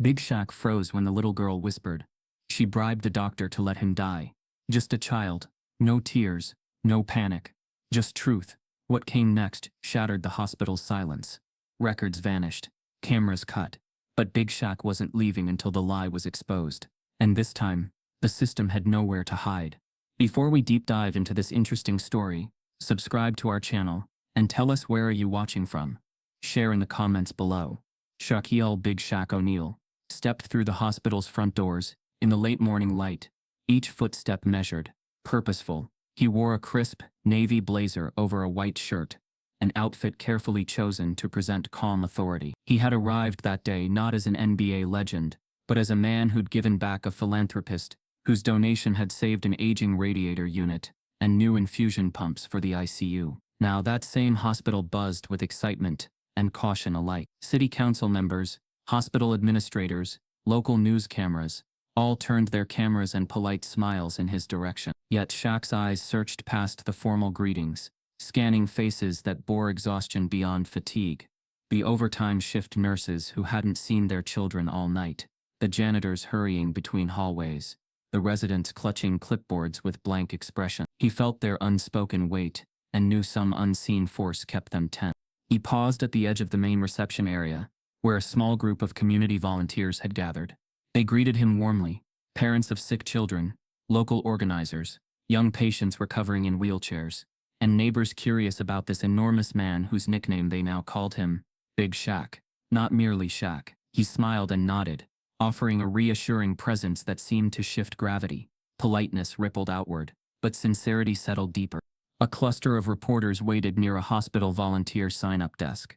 Big Shaq froze when the little girl whispered. She bribed the doctor to let him die. Just a child. No tears. No panic. Just truth. What came next shattered the hospital's silence. Records vanished. Cameras cut. But Big Shaq wasn't leaving until the lie was exposed. And this time, the system had nowhere to hide. Before we deep dive into this interesting story, subscribe to our channel, and tell us where are you watching from. Share in the comments below. Shaquille Big Shaq O'Neal stepped through the hospital's front doors, in the late morning light, each footstep measured, purposeful. He wore a crisp, navy blazer over a white shirt, an outfit carefully chosen to present calm authority. He had arrived that day not as an NBA legend, but as a man who'd given back, a philanthropist whose donation had saved an aging radiator unit and new infusion pumps for the ICU. Now that same hospital buzzed with excitement and caution alike. City council members, hospital administrators, local news cameras, all turned their cameras and polite smiles in his direction. Yet Shaq's eyes searched past the formal greetings, scanning faces that bore exhaustion beyond fatigue. The overtime shift nurses who hadn't seen their children all night, the janitors hurrying between hallways, the residents clutching clipboards with blank expression. He felt their unspoken weight and knew some unseen force kept them tense. He paused at the edge of the main reception area, where a small group of community volunteers had gathered. They greeted him warmly, parents of sick children, local organizers, young patients recovering in wheelchairs, and neighbors curious about this enormous man whose nickname they now called him, Big Shaq. Not merely Shaq. He smiled and nodded, offering a reassuring presence that seemed to shift gravity. Politeness rippled outward, but sincerity settled deeper. A cluster of reporters waited near a hospital volunteer sign-up desk.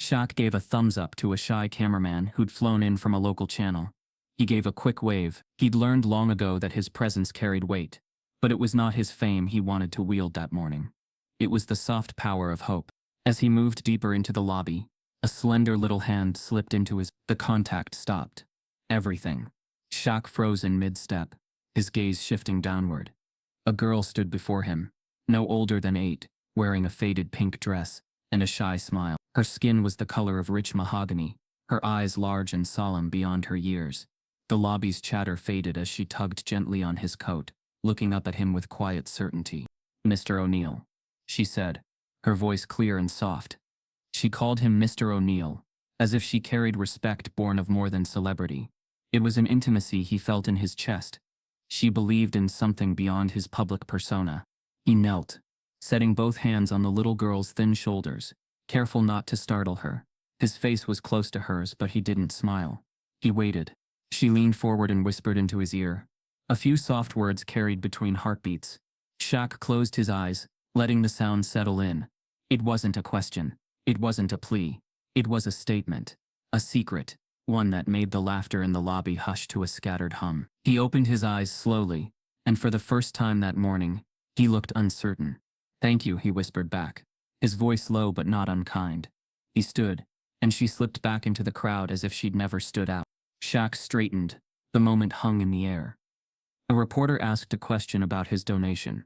Shaq gave a thumbs up to a shy cameraman who'd flown in from a local channel. He gave a quick wave. He'd learned long ago that his presence carried weight, but it was not his fame he wanted to wield that morning. It was the soft power of hope. As he moved deeper into the lobby, a slender little hand slipped into his. The contact stopped. Everything. Shaq froze in mid-step, his gaze shifting downward. A girl stood before him, no older than 8, wearing a faded pink dress and a shy smile. Her skin was the color of rich mahogany, her eyes large and solemn beyond her years. The lobby's chatter faded as she tugged gently on his coat, looking up at him with quiet certainty. "Mr. O'Neal," she said, her voice clear and soft. She called him Mr. O'Neal, as if she carried respect born of more than celebrity. It was an intimacy he felt in his chest. She believed in something beyond his public persona. He knelt, setting both hands on the little girl's thin shoulders, careful not to startle her. His face was close to hers, but he didn't smile. He waited. She leaned forward and whispered into his ear. A few soft words carried between heartbeats. Shaq closed his eyes, letting the sound settle in. It wasn't a question. It wasn't a plea. It was a statement. A secret. One that made the laughter in the lobby hush to a scattered hum. He opened his eyes slowly, and for the first time that morning, he looked uncertain. "Thank you," he whispered back, his voice low but not unkind. He stood, and she slipped back into the crowd as if she'd never stood out. Shaq straightened. The moment hung in the air. A reporter asked a question about his donation.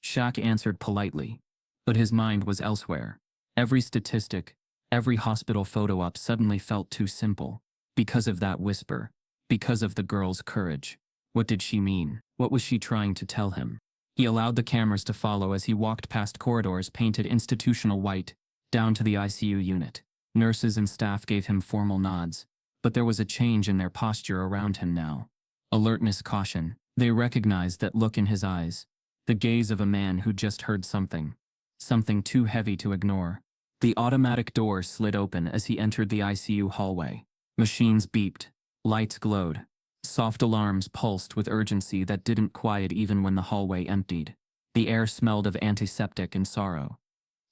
Shaq answered politely, but his mind was elsewhere. Every statistic, every hospital photo op suddenly felt too simple. Because of that whisper. Because of the girl's courage. What did she mean? What was she trying to tell him? He allowed the cameras to follow as he walked past corridors painted institutional white, down to the ICU unit. Nurses and staff gave him formal nods, but there was a change in their posture around him now. Alertness, caution. They recognized that look in his eyes, the gaze of a man who just heard something. Something too heavy to ignore. The automatic door slid open as he entered the ICU hallway. Machines beeped. Lights glowed. Soft alarms pulsed with urgency that didn't quiet even when the hallway emptied. The air smelled of antiseptic and sorrow.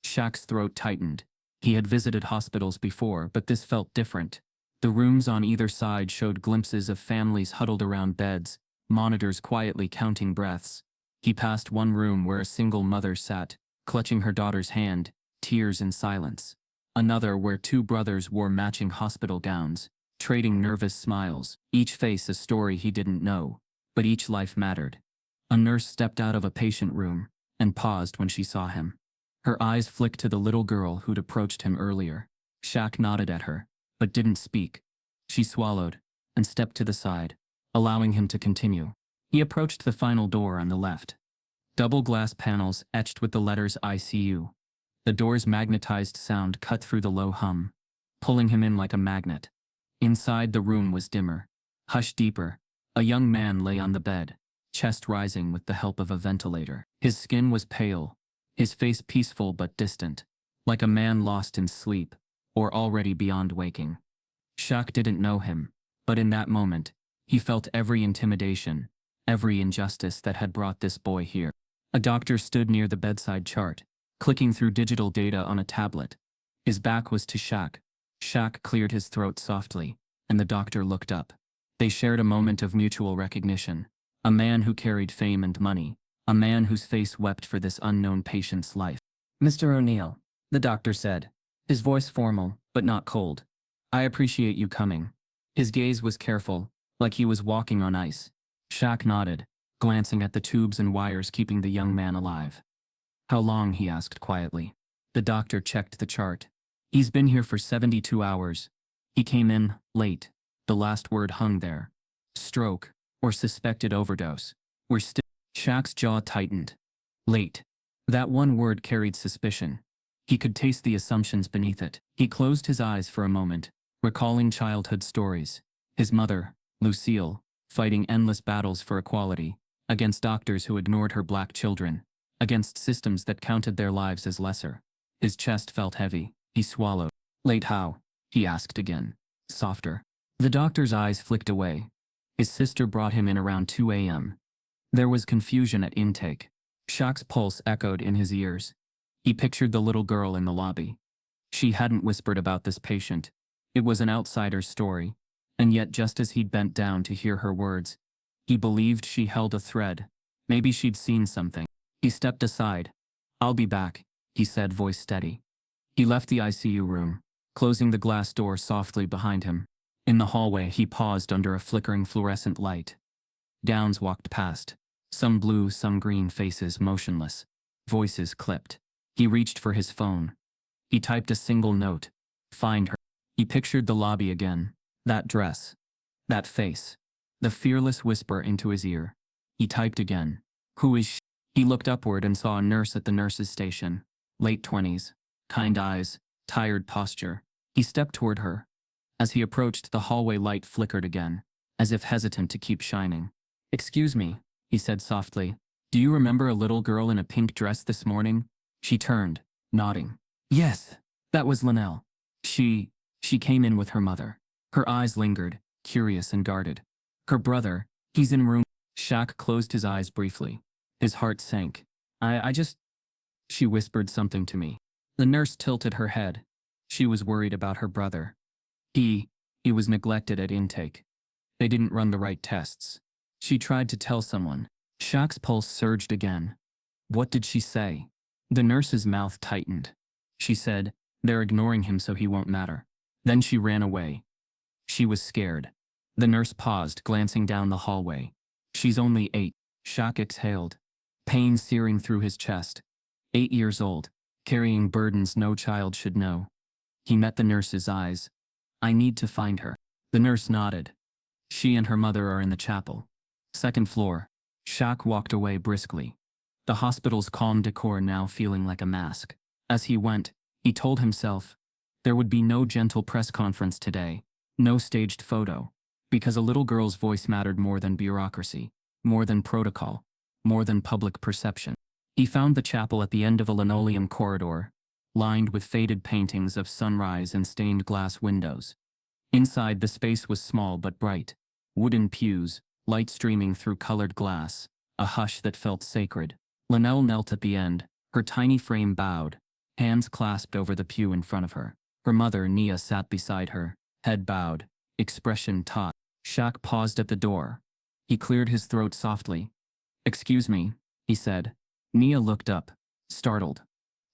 Shaq's throat tightened. He had visited hospitals before, but this felt different. The rooms on either side showed glimpses of families huddled around beds, monitors quietly counting breaths. He passed one room where a single mother sat, clutching her daughter's hand, tears in silence. Another where 2 brothers wore matching hospital gowns, trading nervous smiles, each face a story he didn't know, but each life mattered. A nurse stepped out of a patient room and paused when she saw him. Her eyes flicked to the little girl who'd approached him earlier. Shaq nodded at her, but didn't speak. She swallowed, and stepped to the side, allowing him to continue. He approached the final door on the left. Double glass panels etched with the letters ICU. The door's magnetized sound cut through the low hum, pulling him in like a magnet. Inside, the room was dimmer, hushed deeper. A young man lay on the bed, chest rising with the help of a ventilator. His skin was pale, his face peaceful but distant, like a man lost in sleep, or already beyond waking. Shaq didn't know him, but in that moment, he felt every intimidation, every injustice that had brought this boy here. A doctor stood near the bedside chart, clicking through digital data on a tablet. His back was to Shaq. Shaq cleared his throat softly, and the doctor looked up. They shared a moment of mutual recognition. A man who carried fame and money, a man whose face wept for this unknown patient's life. "Mr. O'Neill," the doctor said, his voice formal, but not cold. "I appreciate you coming." His gaze was careful, like he was walking on ice. Shaq nodded, glancing at the tubes and wires keeping the young man alive. "How long?" he asked quietly. The doctor checked the chart. "He's been here for 72 hours. He came in late." The last word hung there. Stroke, or suspected overdose. We're still. Shaq's jaw tightened. Late. That one word carried suspicion. He could taste the assumptions beneath it. He closed his eyes for a moment, recalling childhood stories. His mother, Lucille, fighting endless battles for equality, against doctors who ignored her black children, against systems that counted their lives as lesser. His chest felt heavy. He swallowed. "Late how?" he asked again, softer. The doctor's eyes flicked away. His sister brought him in around 2 a.m. There was confusion at intake. Shaq's pulse echoed in his ears. He pictured the little girl in the lobby. She hadn't whispered about this patient. It was an outsider's story. And yet just as he bent down to hear her words, he believed she held a thread. Maybe she'd seen something. He stepped aside. "I'll be back," he said, voice steady. He left the ICU room, closing the glass door softly behind him. In the hallway, he paused under a flickering fluorescent light. Downs walked past. Some blue, some green faces motionless. Voices clipped. He reached for his phone. He typed a single note. "Find her." He pictured the lobby again. That dress. That face. The fearless whisper into his ear. He typed again. "Who is she?" He looked upward and saw a nurse at the nurse's station. Late 20s. Kind eyes. Tired posture. He stepped toward her. As he approached, the hallway light flickered again, as if hesitant to keep shining. "Excuse me," he said softly. "Do you remember a little girl in a pink dress this morning?" She turned, nodding. "Yes, that was Linnell. She came in with her mother." Her eyes lingered, curious and guarded. "Her brother, he's in room." Shaq closed his eyes briefly. His heart sank. I just... She whispered something to me." The nurse tilted her head. She was worried about her brother. He was neglected at intake. They didn't run the right tests. She tried to tell someone. Shaq's pulse surged again. What did she say? The nurse's mouth tightened. She said, "They're ignoring him so he won't matter." Then she ran away. She was scared. The nurse paused, glancing down the hallway. "She's only 8. Shaq exhaled, pain searing through his chest. 8 years old, carrying burdens no child should know. He met the nurse's eyes. "I need to find her." The nurse nodded. "She and her mother are in the chapel. 2nd floor." Shaq walked away briskly. The hospital's calm decor now feeling like a mask. As he went, he told himself, there would be no gentle press conference today, no staged photo, because a little girl's voice mattered more than bureaucracy, more than protocol, more than public perception. He found the chapel at the end of a linoleum corridor, lined with faded paintings of sunrise and stained glass windows. Inside, the space was small but bright. Wooden pews, light streaming through colored glass, a hush that felt sacred. Linnell knelt at the end, her tiny frame bowed, hands clasped over the pew in front of her. Her mother, Nia, sat beside her, head bowed, expression taut. Shaq paused at the door. He cleared his throat softly. "Excuse me," he said. Nia looked up, startled.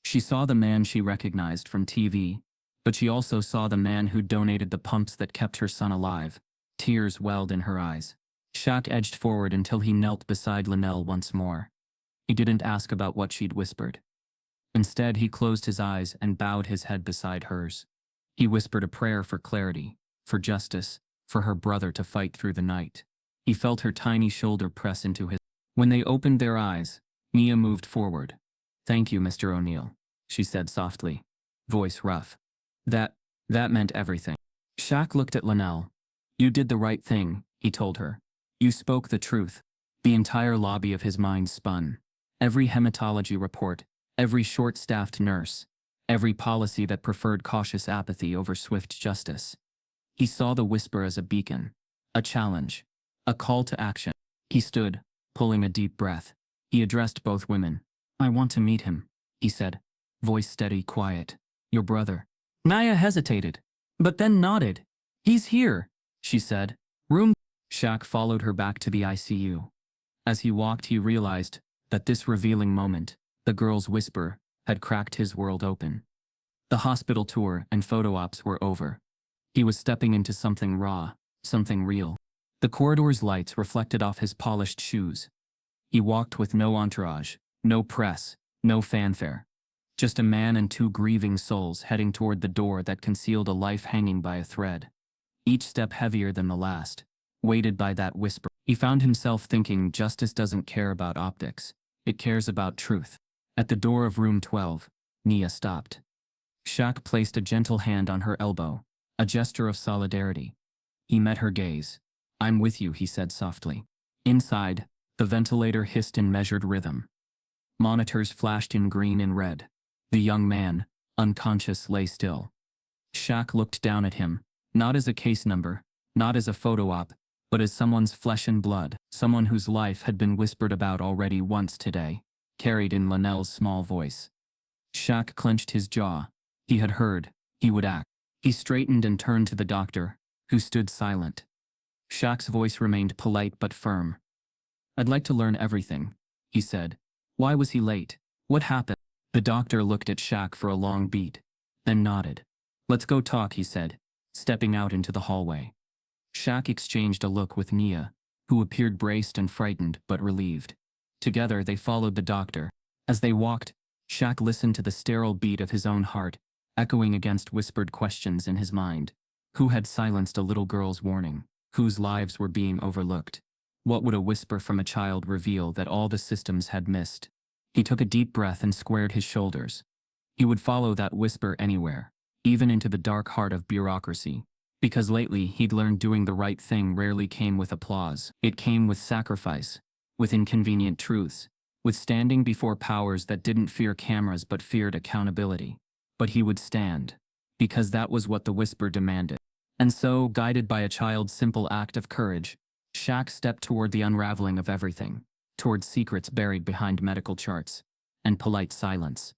She saw the man she recognized from TV, but she also saw the man who donated the pumps that kept her son alive. Tears welled in her eyes. Shaq edged forward until he knelt beside Linnell once more. He didn't ask about what she'd whispered. Instead, he closed his eyes and bowed his head beside hers. He whispered a prayer for clarity, for justice, for her brother to fight through the night. He felt her tiny shoulder press into his. When they opened their eyes, Nia moved forward. "Thank you, Mr. O'Neill," she said softly, voice rough. That meant everything." Shaq looked at Linnell. "You did the right thing," he told her. "You spoke the truth." The entire lobby of his mind spun. Every hematology report, every short-staffed nurse, every policy that preferred cautious apathy over swift justice. He saw the whisper as a beacon, a challenge, a call to action. He stood, pulling a deep breath. He addressed both women. "I want to meet him," he said, voice steady, quiet. "Your brother." Nia hesitated, but then nodded. "He's here," she said. "Room." Shaq followed her back to the ICU. As he walked, he realized that this revealing moment, the girl's whisper, had cracked his world open. The hospital tour and photo ops were over. He was stepping into something raw, something real. The corridor's lights reflected off his polished shoes. He walked with no entourage, no press, no fanfare. Just a man and two grieving souls heading toward the door that concealed a life hanging by a thread. Each step heavier than the last, weighted by that whisper. He found himself thinking justice doesn't care about optics. It cares about truth. At the door of room 12, Nia stopped. Shaq placed a gentle hand on her elbow, a gesture of solidarity. He met her gaze. "I'm with you," he said softly. Inside, the ventilator hissed in measured rhythm. Monitors flashed in green and red. The young man, unconscious, lay still. Shaq looked down at him, not as a case number, not as a photo op, but as someone's flesh and blood, someone whose life had been whispered about already once today, carried in Linnell's small voice. Shaq clenched his jaw. He had heard. He would act. He straightened and turned to the doctor, who stood silent. Shaq's voice remained polite but firm. "I'd like to learn everything," he said. "Why was he late? What happened?" The doctor looked at Shaq for a long beat, then nodded. "Let's go talk," he said, stepping out into the hallway. Shaq exchanged a look with Nia, who appeared braced and frightened but relieved. Together they followed the doctor. As they walked, Shaq listened to the sterile beat of his own heart, echoing against whispered questions in his mind. Who had silenced a little girl's warning? Whose lives were being overlooked? What would a whisper from a child reveal that all the systems had missed? He took a deep breath and squared his shoulders. He would follow that whisper anywhere, even into the dark heart of bureaucracy. Because lately he'd learned doing the right thing rarely came with applause. It came with sacrifice, with inconvenient truths, with standing before powers that didn't fear cameras but feared accountability. But he would stand, because that was what the whisper demanded. And so, guided by a child's simple act of courage, Shaq stepped toward the unraveling of everything, toward secrets buried behind medical charts, and polite silence.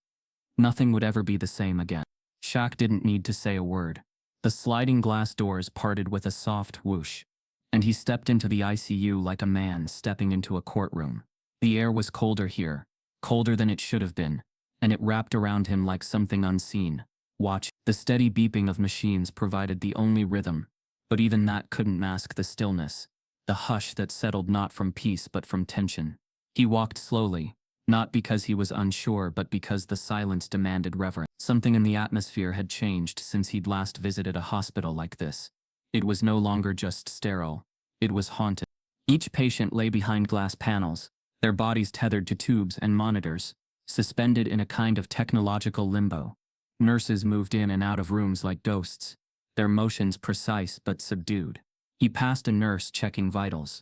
Nothing would ever be the same again. Shaq didn't need to say a word. The sliding glass doors parted with a soft whoosh, and he stepped into the ICU like a man stepping into a courtroom. The air was colder here, colder than it should have been, and it wrapped around him like something unseen. Watch. The steady beeping of machines provided the only rhythm, but even that couldn't mask the stillness, the hush that settled not from peace but from tension. He walked slowly, not because he was unsure but because the silence demanded reverence. Something in the atmosphere had changed since he'd last visited a hospital like this. It was no longer just sterile. It was haunted. Each patient lay behind glass panels, their bodies tethered to tubes and monitors, suspended in a kind of technological limbo. Nurses moved in and out of rooms like ghosts, their motions precise but subdued. He passed a nurse checking vitals.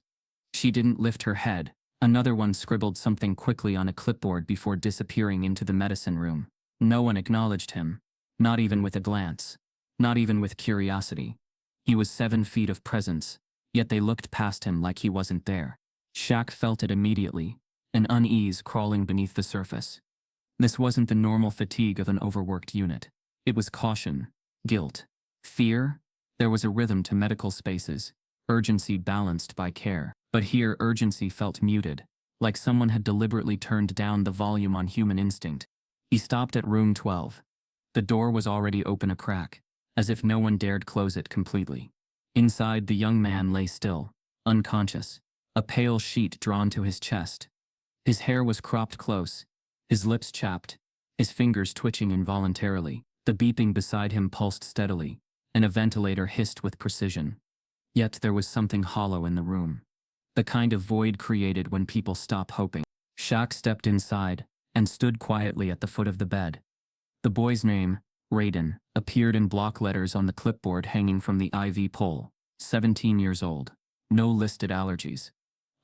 She didn't lift her head. Another one scribbled something quickly on a clipboard before disappearing into the medicine room. No one acknowledged him, not even with a glance, not even with curiosity. He was 7 feet of presence, yet they looked past him like he wasn't there. Shaq felt it immediately, an unease crawling beneath the surface. This wasn't the normal fatigue of an overworked unit. It was caution, guilt, fear. There was a rhythm to medical spaces, urgency balanced by care. But here urgency felt muted, like someone had deliberately turned down the volume on human instinct. He stopped at room 12. The door was already open a crack, as if no one dared close it completely. Inside, the young man lay still, unconscious, a pale sheet drawn to his chest. His hair was cropped close, his lips chapped, his fingers twitching involuntarily. The beeping beside him pulsed steadily, and a ventilator hissed with precision. Yet there was something hollow in the room. The kind of void created when people stop hoping. Shaq stepped inside and stood quietly at the foot of the bed. The boy's name, Raiden, appeared in block letters on the clipboard hanging from the IV pole. 17 years old. No listed allergies.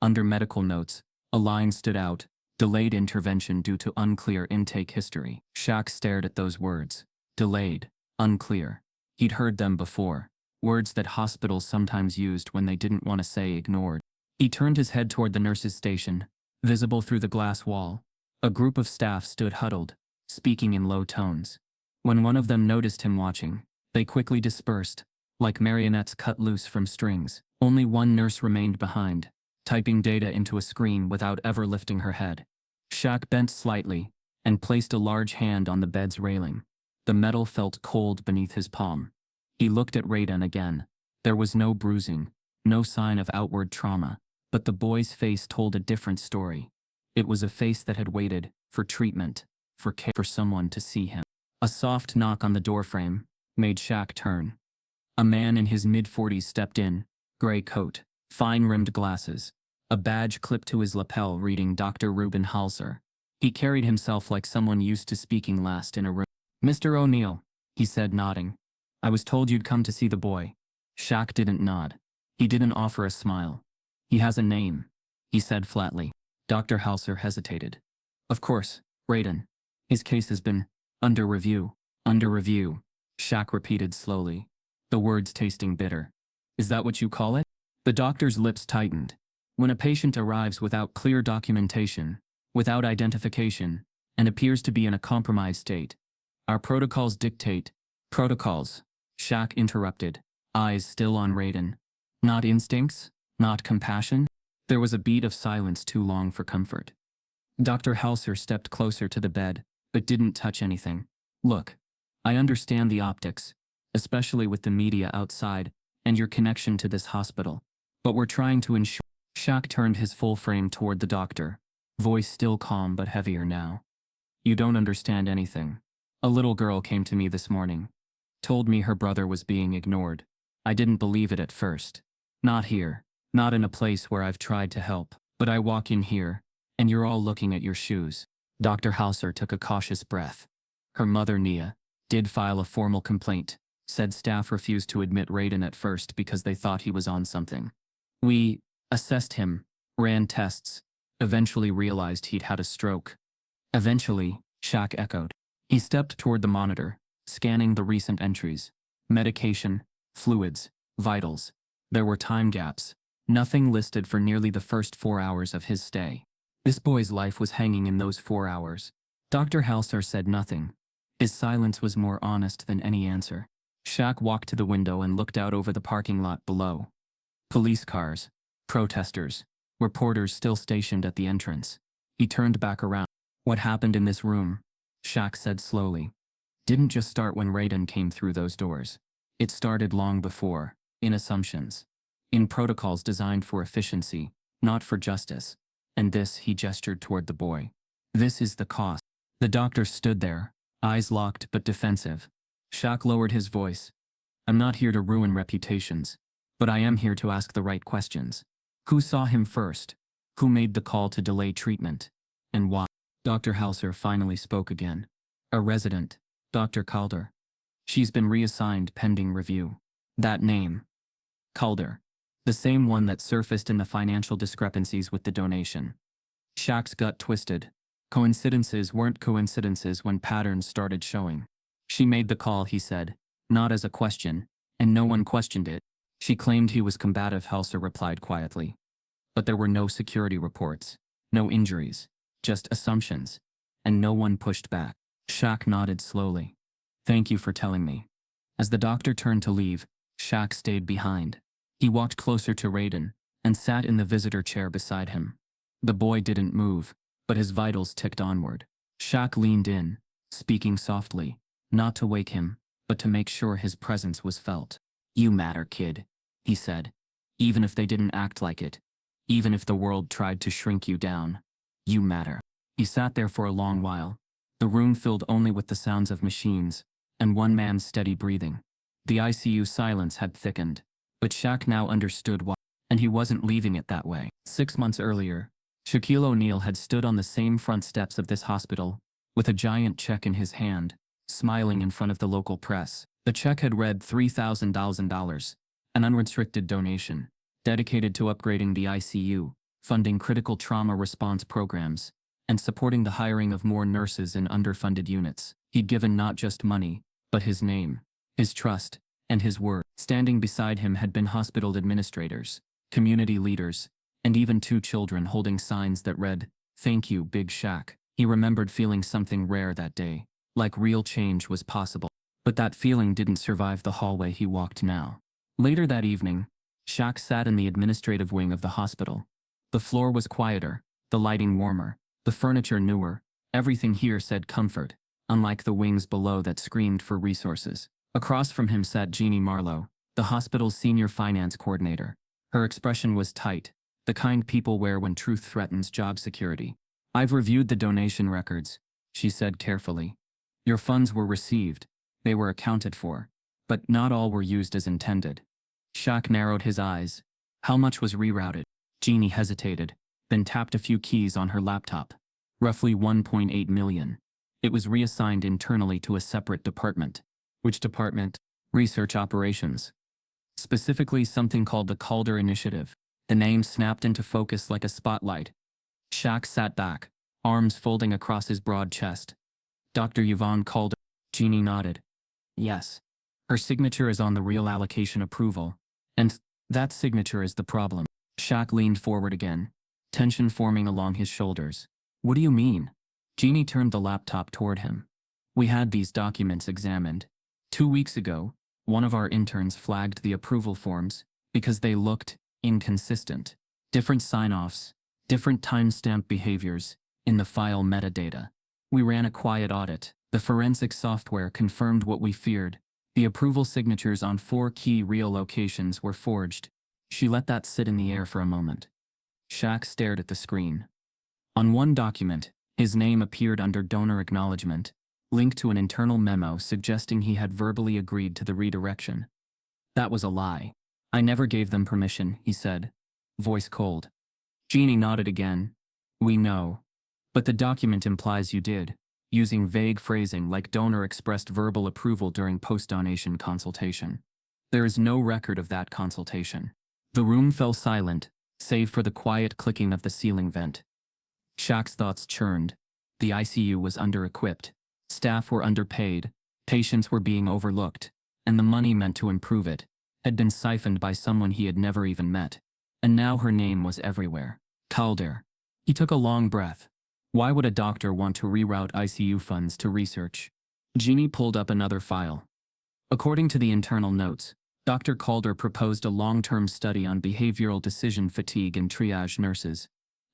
Under medical notes, a line stood out: delayed intervention due to unclear intake history. Shaq stared at those words. Delayed, unclear. He'd heard them before. Words that hospitals sometimes used when they didn't want to say ignored. He turned his head toward the nurse's station, visible through the glass wall. A group of staff stood huddled, speaking in low tones. When one of them noticed him watching, they quickly dispersed, like marionettes cut loose from strings. Only one nurse remained behind, typing data into a screen without ever lifting her head. Shaq bent slightly and placed a large hand on the bed's railing. The metal felt cold beneath his palm. He looked at Raiden again. There was no bruising, no sign of outward trauma, but the boy's face told a different story. It was a face that had waited for treatment, for care, for someone to see him. A soft knock on the doorframe made Shaq turn. A man in his mid-40s stepped in, gray coat, fine-rimmed glasses, a badge clipped to his lapel reading Dr. Reuben Halser. He carried himself like someone used to speaking last in a room. "Mr. O'Neill," he said, nodding. "I was told you'd come to see the boy." Shaq didn't nod. He didn't offer a smile. "He has a name," he said flatly. Dr. Halser hesitated. "Of course, Raiden. His case has been under review." "Under review," Shaq repeated slowly, the words tasting bitter. "Is that what you call it?" The doctor's lips tightened. "When a patient arrives without clear documentation, without identification, and appears to be in a compromised state, our protocols dictate." "Protocols," Shaq interrupted, eyes still on Raiden. "Not instincts? Not compassion?" There was a beat of silence too long for comfort. Dr. Halser stepped closer to the bed, but didn't touch anything. "Look, I understand the optics, especially with the media outside, and your connection to this hospital. But we're trying to ensure." Shaq turned his full frame toward the doctor, voice still calm but heavier now. "You don't understand anything. A little girl came to me this morning. Told me her brother was being ignored. I didn't believe it at first. Not here. Not in a place where I've tried to help. But I walk in here, and you're all looking at your shoes." Dr. Halser took a cautious breath. "Her mother, Nia, did file a formal complaint. Said staff refused to admit Raiden at first because they thought he was on something. We assessed him, ran tests, eventually realized he'd had a stroke." "Eventually," Shaq echoed. He stepped toward the monitor, scanning the recent entries. Medication, fluids, vitals. There were time gaps. Nothing listed for nearly the first 4 hours of his stay. This boy's life was hanging in those 4 hours. Dr. Halser said nothing. His silence was more honest than any answer. Shaq walked to the window and looked out over the parking lot below. Police cars, protesters, reporters still stationed at the entrance. He turned back around. "What happened in this room," Shaq said slowly, "didn't just start when Raiden came through those doors. It started long before, in assumptions. In protocols designed for efficiency, not for justice. And this," he gestured toward the boy. "This is the cost." The doctor stood there, eyes locked but defensive. Shaq lowered his voice. "I'm not here to ruin reputations, but I am here to ask the right questions. Who saw him first? Who made the call to delay treatment? And why?" Dr. Halser finally spoke again. "A resident, Dr. Calder. She's been reassigned pending review." That name. Calder. The same one that surfaced in the financial discrepancies with the donation. Shaq's gut twisted. Coincidences weren't coincidences when patterns started showing. "She made the call," he said, not as a question, and no one questioned it. "She claimed he was combative," Halser replied quietly. "But there were no security reports, no injuries, just assumptions, and no one pushed back." Shaq nodded slowly. "Thank you for telling me." As the doctor turned to leave, Shaq stayed behind. He walked closer to Raiden and sat in the visitor chair beside him. The boy didn't move, but his vitals ticked onward. Shaq leaned in, speaking softly, not to wake him, but to make sure his presence was felt. "You matter, kid," he said. "Even if they didn't act like it. Even if the world tried to shrink you down. You matter." He sat there for a long while, the room filled only with the sounds of machines, and one man's steady breathing. The ICU silence had thickened. But Shaq now understood why, and he wasn't leaving it that way. 6 months earlier, Shaquille O'Neal had stood on the same front steps of this hospital, with a giant check in his hand, smiling in front of the local press. The check had read $3,000, an unrestricted donation, dedicated to upgrading the ICU, funding critical trauma response programs, and supporting the hiring of more nurses in underfunded units. He'd given not just money, but his name, his trust, and his word. Standing beside him had been hospital administrators, community leaders, and even 2 children holding signs that read, "Thank you, Big Shaq." He remembered feeling something rare that day, like real change was possible. But that feeling didn't survive the hallway he walked now. Later that evening, Shaq sat in the administrative wing of the hospital. The floor was quieter, the lighting warmer, the furniture newer. Everything here said comfort, unlike the wings below that screamed for resources. Across from him sat Jeannie Marlowe, the hospital's senior finance coordinator. Her expression was tight, the kind people wear when truth threatens job security. "I've reviewed the donation records," she said carefully. "Your funds were received, they were accounted for, but not all were used as intended." Shaq narrowed his eyes. How much was rerouted? Jeannie hesitated, then tapped a few keys on her laptop. Roughly 1.8 million. It was reassigned internally to a separate department. Which department? Research Operations. Specifically something called the Calder Initiative. The name snapped into focus like a spotlight. Shaq sat back, arms folding across his broad chest. "Dr. Yvonne Calder." Jeannie nodded. "Yes. Her signature is on the real allocation approval. And that signature is the problem." Shaq leaned forward again, tension forming along his shoulders. "What do you mean?" Jeannie turned the laptop toward him. "We had these documents examined. 2 weeks ago, one of our interns flagged the approval forms because they looked inconsistent. Different sign-offs, different timestamp behaviors in the file metadata. We ran a quiet audit. The forensic software confirmed what we feared. The approval signatures on 4 key real locations were forged." She let that sit in the air for a moment. Shaq stared at the screen. On one document, his name appeared under donor acknowledgement, linked to an internal memo suggesting he had verbally agreed to the redirection. "That was a lie. I never gave them permission," he said, voice cold. Jeannie nodded again. "We know. But the document implies you did, using vague phrasing like donor expressed verbal approval during post-donation consultation. There is no record of that consultation." The room fell silent, save for the quiet clicking of the ceiling vent. Shaq's thoughts churned. The ICU was under-equipped. Staff were underpaid. Patients were being overlooked. And the money meant to improve it had been siphoned by someone he had never even met. And now her name was everywhere. Calder. He took a long breath. Why would a doctor want to reroute ICU funds to research? Jeannie pulled up another file. According to the internal notes, Dr. Calder proposed a long-term study on behavioral decision fatigue in triage nurses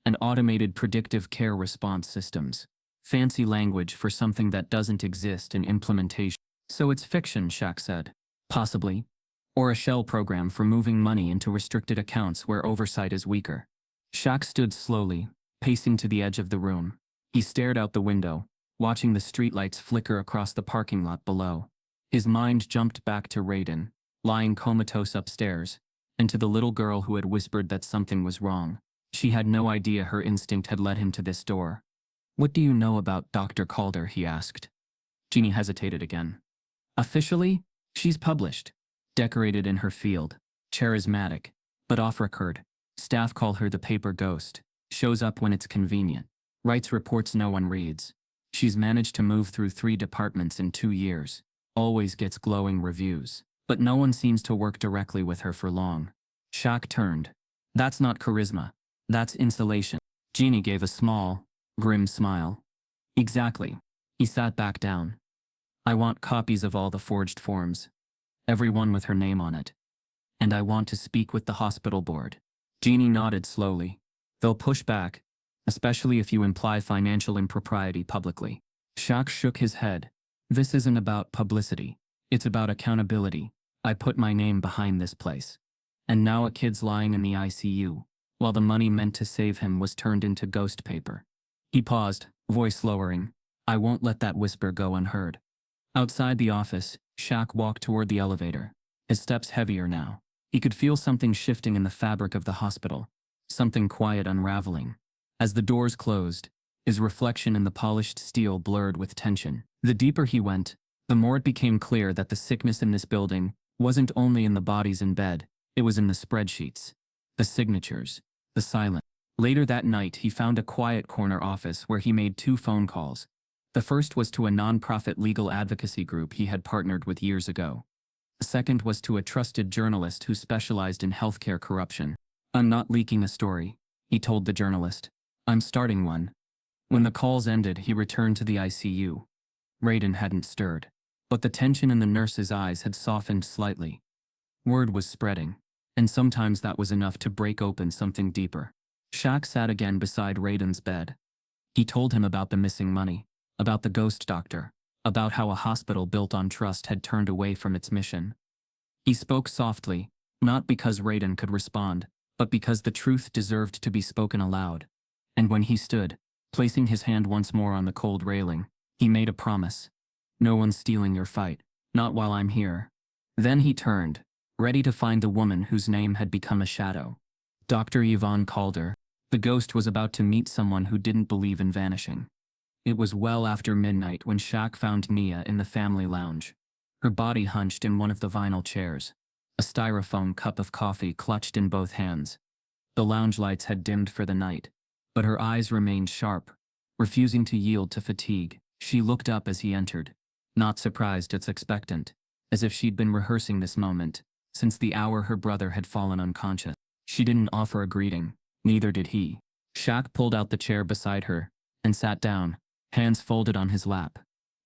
and automated predictive care response systems. Fancy language for something that doesn't exist in implementation. "So it's fiction," Shaq said. "Possibly. Or a shell program for moving money into restricted accounts where oversight is weaker." Shaq stood slowly, pacing to the edge of the room. He stared out the window, watching the streetlights flicker across the parking lot below. His mind jumped back to Raiden, lying comatose upstairs, and to the little girl who had whispered that something was wrong. She had no idea her instinct had led him to this door. "What do you know about Dr. Calder?" he asked. Jeannie hesitated again. "Officially, she's published. Decorated in her field. Charismatic, but off-record. Staff call her the paper ghost. Shows up when it's convenient. Writes reports no one reads. She's managed to move through 3 departments in 2 years. Always gets glowing reviews. But no one seems to work directly with her for long." Shaq turned. "That's not charisma. That's insulation." Jeannie gave a small, grim smile. "Exactly." He sat back down. "I want copies of all the forged forms. Every one with her name on it. And I want to speak with the hospital board." Jeannie nodded slowly. "They'll push back, especially if you imply financial impropriety publicly." Shaq shook his head. "This isn't about publicity. It's about accountability. I put my name behind this place. And now a kid's lying in the ICU, while the money meant to save him was turned into ghost paper." He paused, voice lowering. "I won't let that whisper go unheard." Outside the office, Shaq walked toward the elevator, his steps heavier now. He could feel something shifting in the fabric of the hospital, something quiet unraveling. As the doors closed, his reflection in the polished steel blurred with tension. The deeper he went, the more it became clear that the sickness in this building wasn't only in the bodies in bed, it was in the spreadsheets, the signatures, the silence. Later that night, he found a quiet corner office where he made 2 phone calls. The first was to a non-profit legal advocacy group he had partnered with years ago. The second was to a trusted journalist who specialized in healthcare corruption. "I'm not leaking a story," he told the journalist. "I'm starting one." When the calls ended, he returned to the ICU. Raiden hadn't stirred, but the tension in the nurse's eyes had softened slightly. Word was spreading, and sometimes that was enough to break open something deeper. Shaq sat again beside Raiden's bed. He told him about the missing money, about the ghost doctor, about how a hospital built on trust had turned away from its mission. He spoke softly, not because Raiden could respond, but because the truth deserved to be spoken aloud. And when he stood, placing his hand once more on the cold railing, he made a promise. "No one's stealing your fight, not while I'm here." Then he turned, ready to find the woman whose name had become a shadow. Dr. Yvonne Calder. The ghost was about to meet someone who didn't believe in vanishing. It was well after midnight when Shaq found Nia in the family lounge. Her body hunched in one of the vinyl chairs, a styrofoam cup of coffee clutched in both hands. The lounge lights had dimmed for the night, but her eyes remained sharp, refusing to yield to fatigue. She looked up as he entered, not surprised, it's expectant, as if she'd been rehearsing this moment since the hour her brother had fallen unconscious. She didn't offer a greeting, neither did he. Shaq pulled out the chair beside her and sat down, hands folded on his lap.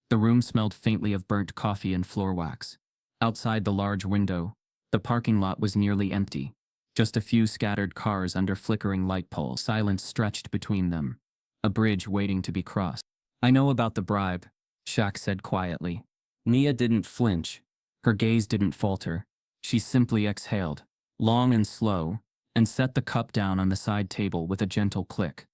The room smelled faintly of burnt coffee and floor wax. Outside the large window, the parking lot was nearly empty. Just a few scattered cars under flickering light poles. Silence stretched between them, a bridge waiting to be crossed. "I know about the bribe," Shaq said quietly. Nia didn't flinch. Her gaze didn't falter. She simply exhaled, long and slow, and set the cup down on the side table with a gentle click.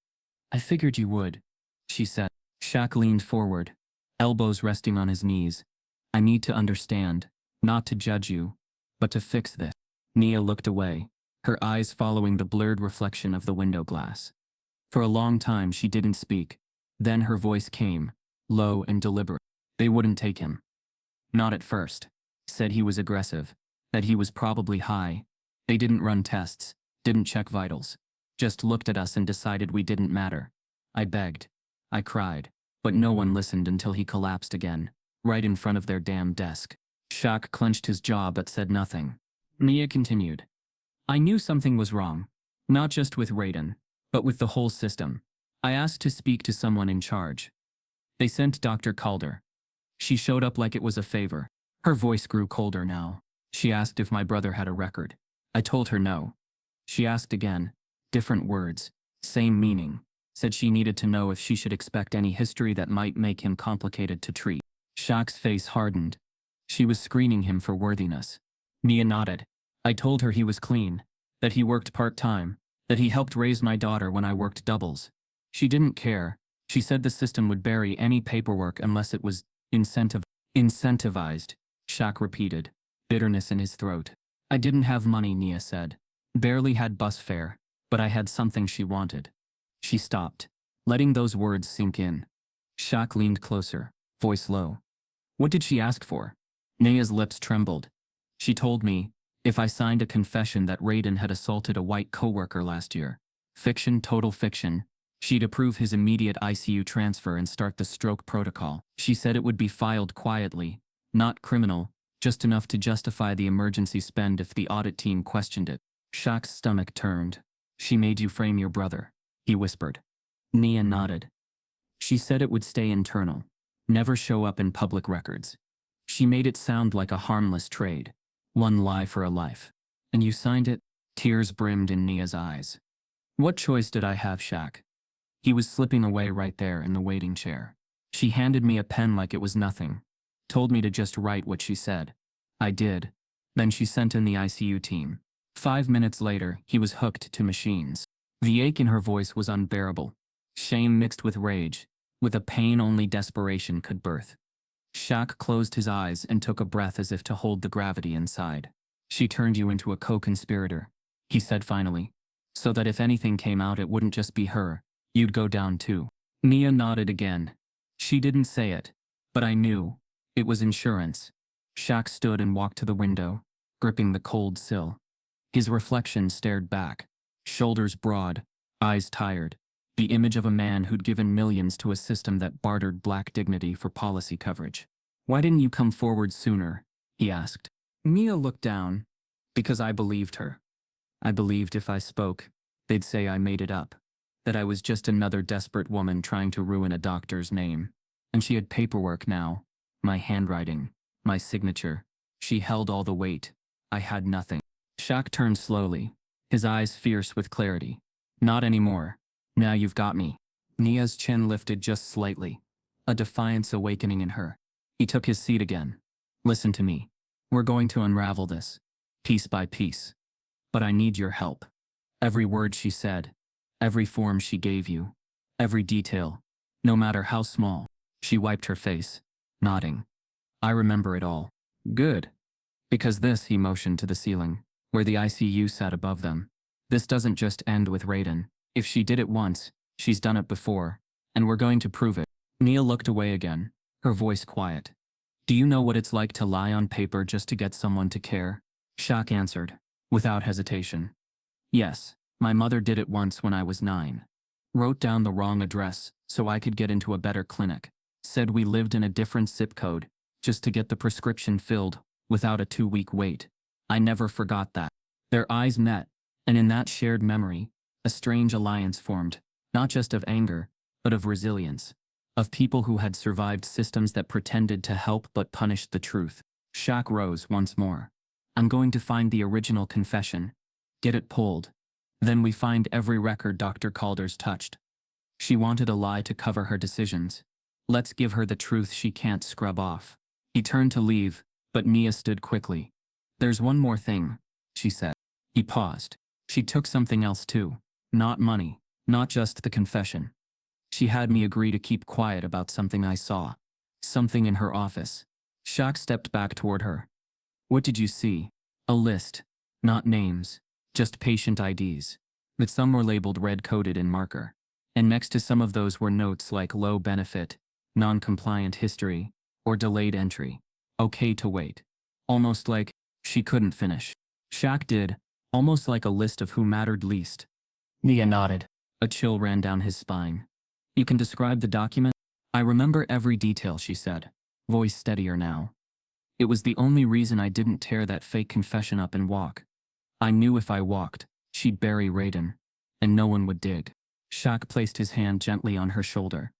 "I figured you would," she said. Shaq leaned forward, elbows resting on his knees. "I need to understand, not to judge you, but to fix this." Nia looked away, her eyes following the blurred reflection of the window glass. For a long time she didn't speak. Then her voice came, low and deliberate. "They wouldn't take him. Not at first. Said he was aggressive, that he was probably high. They didn't run tests, didn't check vitals. Just looked at us and decided we didn't matter. I begged. I cried. But no one listened until he collapsed again, right in front of their damn desk." Shaq clenched his jaw but said nothing. Nia continued. "I knew something was wrong. Not just with Raiden, but with the whole system. I asked to speak to someone in charge. They sent Dr. Calder. She showed up like it was a favor." Her voice grew colder now. "She asked if my brother had a record. I told her no. She asked again. Different words. Same meaning. Said she needed to know if she should expect any history that might make him complicated to treat." Shaq's face hardened. She was screening him for worthiness. Nia nodded. "I told her he was clean, that he worked part-time, that he helped raise my daughter when I worked doubles. She didn't care. She said the system would bury any paperwork unless it was incentivized," Shaq repeated, bitterness in his throat. "I didn't have money," Nia said. "Barely had bus fare, but I had something she wanted." She stopped, letting those words sink in. Shaq leaned closer, voice low. "What did she ask for?" Nia's lips trembled. "She told me, if I signed a confession that Raiden had assaulted a white coworker last year, fiction, total fiction, she'd approve his immediate ICU transfer and start the stroke protocol. She said it would be filed quietly, not criminal, just enough to justify the emergency spend if the audit team questioned it." Shaq's stomach turned. "She made you frame your brother," he whispered. Nia nodded. "She said it would stay internal, never show up in public records. She made it sound like a harmless trade, one lie for a life. And you signed it?" Tears brimmed in Nia's eyes. "What choice did I have, Shaq?" He was slipping away right there in the waiting chair. "She handed me a pen like it was nothing. Told me to just write what she said. I did. Then she sent in the ICU team. 5 minutes later, he was hooked to machines." The ache in her voice was unbearable. Shame mixed with rage, with a pain only desperation could birth. Shaq closed his eyes and took a breath as if to hold the gravity inside. She turned you into a co-conspirator, he said finally, so that if anything came out it wouldn't just be her, you'd go down too. Nia nodded again. She didn't say it, but I knew. It was insurance. Shaq stood and walked to the window, gripping the cold sill. His reflection stared back, shoulders broad, eyes tired, the image of a man who'd given millions to a system that bartered black dignity for policy coverage. Why didn't you come forward sooner? He asked. Nia looked down. Because I believed her. I believed if I spoke, they'd say I made it up, that I was just another desperate woman trying to ruin a doctor's name. And she had paperwork now, my handwriting, my signature. She held all the weight. I had nothing. Shaq turned slowly, his eyes fierce with clarity. Not anymore. Now you've got me. Nia's chin lifted just slightly, a defiance awakening in her. He took his seat again. Listen to me. We're going to unravel this, piece by piece. But I need your help. Every word she said, every form she gave you, every detail, no matter how small. She wiped her face, nodding. I remember it all. Good. Because this, he motioned to the ceiling, where the ICU sat above them. This doesn't just end with Raiden. If she did it once, she's done it before, and we're going to prove it. Nia looked away again, her voice quiet. Do you know what it's like to lie on paper just to get someone to care? Shaq answered, without hesitation. Yes, my mother did it once when I was 9. Wrote down the wrong address so I could get into a better clinic. Said we lived in a different zip code, just to get the prescription filled, without a 2-week wait. I never forgot that. Their eyes met, and in that shared memory, a strange alliance formed, not just of anger, but of resilience. Of people who had survived systems that pretended to help but punished the truth. Shaq rose once more. I'm going to find the original confession. Get it pulled. Then we find every record Dr. Calder's touched. She wanted a lie to cover her decisions. Let's give her the truth she can't scrub off. He turned to leave, but Nia stood quickly. There's one more thing, she said. He paused. She took something else too. Not money, not just the confession. She had me agree to keep quiet about something I saw. Something in her office. Shaq stepped back toward her. What did you see? A list. Not names. Just patient IDs. But some were labeled red-coded in marker. And next to some of those were notes like low benefit, non-compliant history, or delayed entry. Okay to wait. Almost like she couldn't finish. Shaq did, almost like a list of who mattered least. Nia nodded. A chill ran down his spine. You can describe the document? I remember every detail, she said, voice steadier now. It was the only reason I didn't tear that fake confession up and walk. I knew if I walked, she'd bury Raiden, and no one would dig. Shaq placed his hand gently on her shoulder.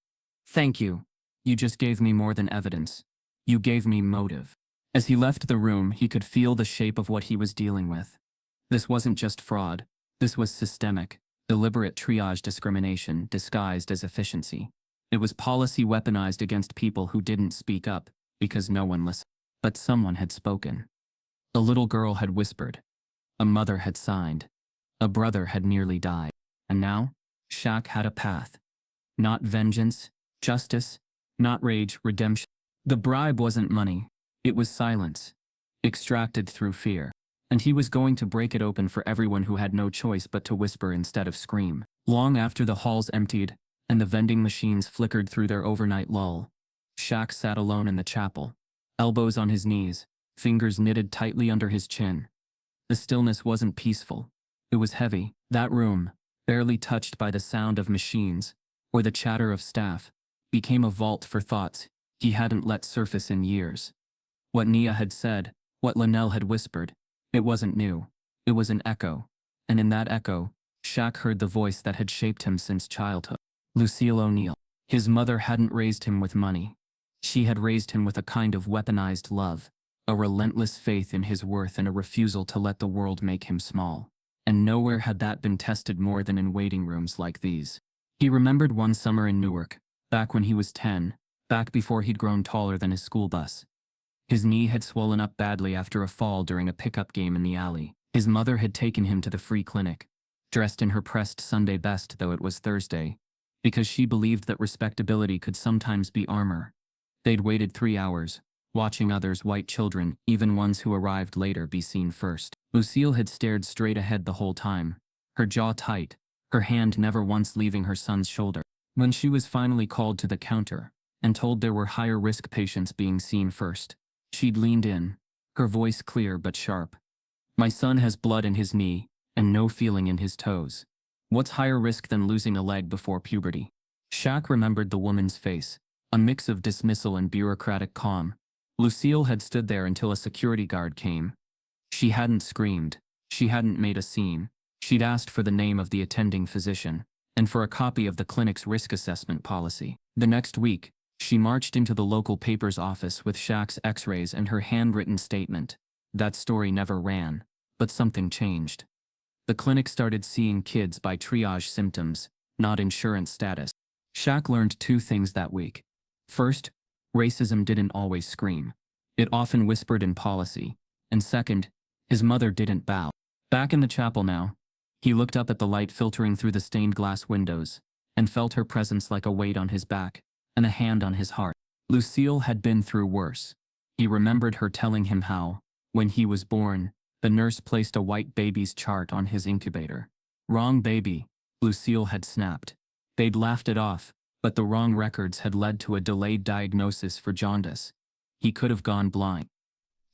Thank you. You just gave me more than evidence. You gave me motive. As he left the room, he could feel the shape of what he was dealing with. This wasn't just fraud. This was systemic, deliberate triage discrimination disguised as efficiency. It was policy weaponized against people who didn't speak up because no one listened. But someone had spoken. A little girl had whispered. A mother had signed. A brother had nearly died. And now, Shaq had a path. Not vengeance, justice, not rage, redemption. The bribe wasn't money. It was silence, extracted through fear. And he was going to break it open for everyone who had no choice but to whisper instead of scream. Long after the halls emptied and the vending machines flickered through their overnight lull, Shaq sat alone in the chapel, elbows on his knees, fingers knitted tightly under his chin. The stillness wasn't peaceful. It was heavy. That room, barely touched by the sound of machines or the chatter of staff, became a vault for thoughts he hadn't let surface in years. What Nia had said, what Linnell had whispered, it wasn't new. It was an echo. And in that echo, Shaq heard the voice that had shaped him since childhood. Lucille O'Neill. His mother hadn't raised him with money. She had raised him with a kind of weaponized love, a relentless faith in his worth and a refusal to let the world make him small. And nowhere had that been tested more than in waiting rooms like these. He remembered one summer in Newark, back when he was 10, back before he'd grown taller than his school bus. His knee had swollen up badly after a fall during a pickup game in the alley. His mother had taken him to the free clinic, dressed in her pressed Sunday best though it was Thursday, because she believed that respectability could sometimes be armor. They'd waited 3 hours, watching others, white children, even ones who arrived later, be seen first. Lucille had stared straight ahead the whole time, her jaw tight, her hand never once leaving her son's shoulder. When she was finally called to the counter and told there were higher-risk patients being seen first, she'd leaned in, her voice clear but sharp. My son has blood in his knee and no feeling in his toes. What's higher risk than losing a leg before puberty? Shaq remembered the woman's face, a mix of dismissal and bureaucratic calm. Lucille had stood there until a security guard came. She hadn't screamed, she hadn't made a scene. She'd asked for the name of the attending physician and for a copy of the clinic's risk assessment policy. The next week, she marched into the local paper's office with Shaq's x-rays and her handwritten statement. That story never ran, but something changed. The clinic started seeing kids by triage symptoms, not insurance status. Shaq learned two things that week. First, racism didn't always scream. It often whispered in policy. And second, his mother didn't bow. Back in the chapel now, he looked up at the light filtering through the stained glass windows and felt her presence like a weight on his back and a hand on his heart. Lucille had been through worse. He remembered her telling him how, when he was born, the nurse placed a white baby's chart on his incubator. Wrong baby, Lucille had snapped. They'd laughed it off, but the wrong records had led to a delayed diagnosis for jaundice. He could have gone blind.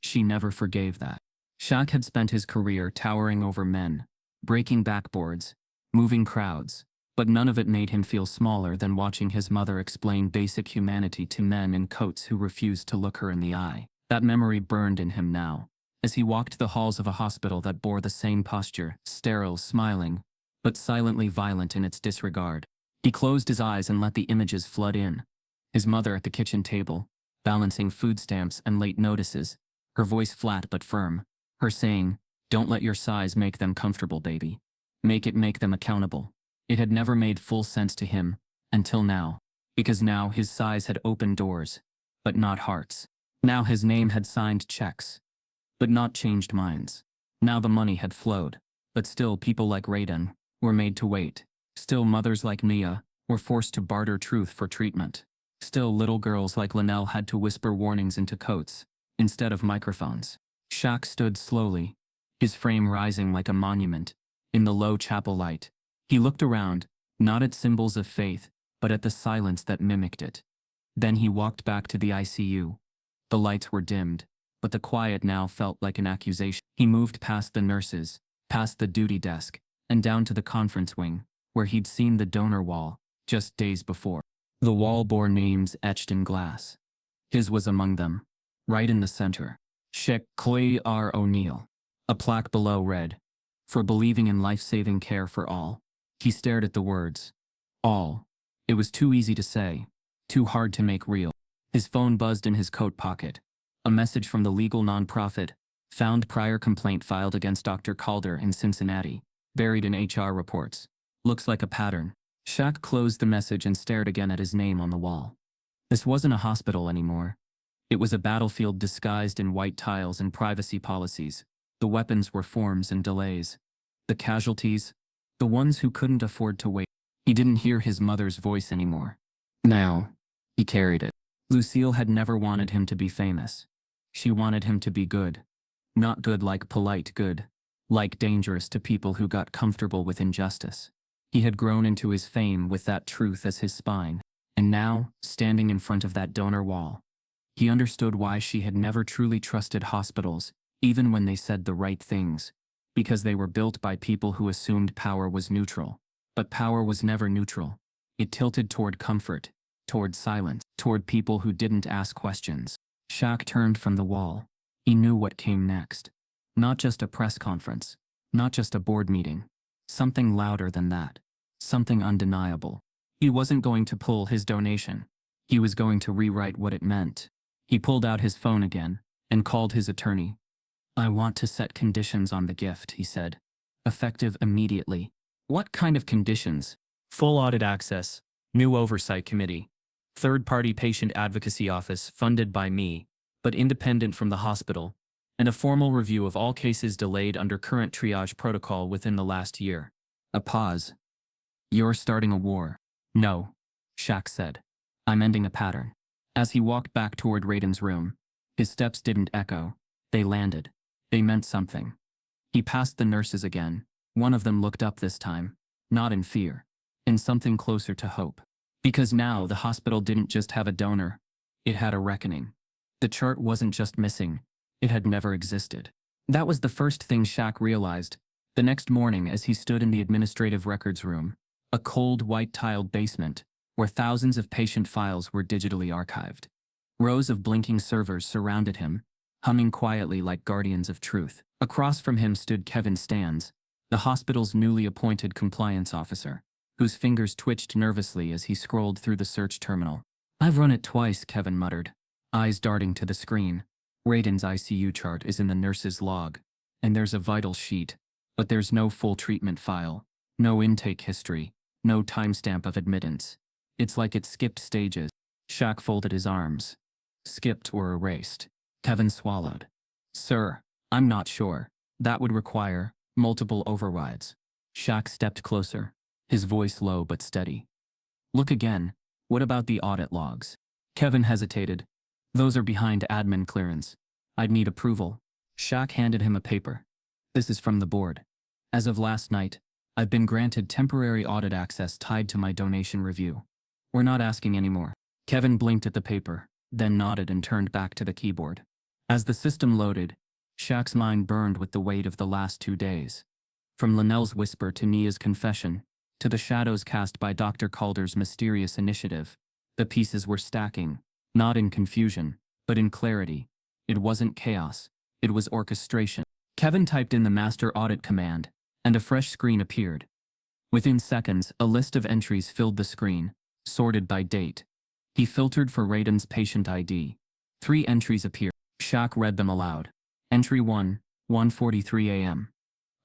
She never forgave that. Shaq had spent his career towering over men, breaking backboards, moving crowds, but none of it made him feel smaller than watching his mother explain basic humanity to men in coats who refused to look her in the eye. That memory burned in him now, as he walked the halls of a hospital that bore the same posture, sterile, smiling, but silently violent in its disregard. He closed his eyes and let the images flood in. His mother at the kitchen table, balancing food stamps and late notices, her voice flat but firm, her saying, "Don't let your size make them comfortable, baby. Make them accountable." It had never made full sense to him, until now, because now his size had opened doors, but not hearts. Now his name had signed checks, but not changed minds. Now the money had flowed, but still people like Raiden were made to wait. Still mothers like Mia were forced to barter truth for treatment. Still little girls like Linnell had to whisper warnings into coats, instead of microphones. Shaq stood slowly, his frame rising like a monument, in the low chapel light. He looked around, not at symbols of faith, but at the silence that mimicked it. Then he walked back to the ICU. The lights were dimmed, but the quiet now felt like an accusation. He moved past the nurses, past the duty desk, and down to the conference wing, where he'd seen the donor wall, just days before. The wall bore names etched in glass. His was among them, right in the center. Shaq Clay R. O'Neill. A plaque below read, "For believing in life-saving care for all." He stared at the words. All. It was too easy to say, too hard to make real. His phone buzzed in his coat pocket. A message from the legal nonprofit, found prior complaint filed against Dr. Calder in Cincinnati, buried in HR reports. Looks like a pattern. Shaq closed the message and stared again at his name on the wall. This wasn't a hospital anymore. It was a battlefield disguised in white tiles and privacy policies. The weapons were forms and delays. The casualties, the ones who couldn't afford to wait. He didn't hear his mother's voice anymore. Now, he carried it. Lucille had never wanted him to be famous. She wanted him to be good. Not good like polite good, like dangerous to people who got comfortable with injustice. He had grown into his fame with that truth as his spine. And now, standing in front of that donor wall, he understood why she had never truly trusted hospitals, even when they said the right things. Because they were built by people who assumed power was neutral. But power was never neutral. It tilted toward comfort, toward silence, toward people who didn't ask questions. Shaq turned from the wall. He knew what came next. Not just a press conference. Not just a board meeting. Something louder than that. Something undeniable. He wasn't going to pull his donation. He was going to rewrite what it meant. He pulled out his phone again and called his attorney. "I want to set conditions on the gift," he said. "Effective immediately." "What kind of conditions?" "Full audit access, new oversight committee, third-party patient advocacy office funded by me, but independent from the hospital, and a formal review of all cases delayed under current triage protocol within the last year." A pause. "You're starting a war." "No," Shaq said. "I'm ending a pattern." As he walked back toward Raiden's room, His steps didn't echo. They landed. They meant something. He passed the nurses again. One of them looked up this time, not in fear, in something closer to hope. Because now the hospital didn't just have a donor, it had a reckoning. The chart wasn't just missing, it had never existed. That was the first thing Shaq realized. The next morning as he stood in the administrative records room, a cold white-tiled basement, where thousands of patient files were digitally archived. Rows of blinking servers surrounded him, humming quietly like guardians of truth. Across from him stood Kevin Stans, the hospital's newly appointed compliance officer, whose fingers twitched nervously as he scrolled through the search terminal. "I've run it twice," Kevin muttered, eyes darting to the screen. Raiden's ICU chart is in the nurse's log, and there's a vital sheet, but there's no full treatment file, no intake history, no timestamp of admittance. It's like it skipped stages. Shaq folded his arms. Skipped or erased. Kevin swallowed. "Sir, I'm not sure. That would require multiple overrides." Shaq stepped closer, his voice low but steady. "Look again. What about the audit logs?" Kevin hesitated. "Those are behind admin clearance. I'd need approval." Shaq handed him a paper. "This is from the board. As of last night, I've been granted temporary audit access tied to my donation review. We're not asking anymore." Kevin blinked at the paper, then nodded and turned back to the keyboard. As the system loaded, Shaq's mind burned with the weight of the last 2 days. From Linnell's whisper to Nia's confession, to the shadows cast by Dr. Calder's mysterious initiative, the pieces were stacking, not in confusion, but in clarity. It wasn't chaos, it was orchestration. Kevin typed in the master audit command, and a fresh screen appeared. Within seconds, a list of entries filled the screen, sorted by date. He filtered for Raiden's patient ID. 3 entries appeared. Shaq read them aloud. Entry 1, 1:43 a.m.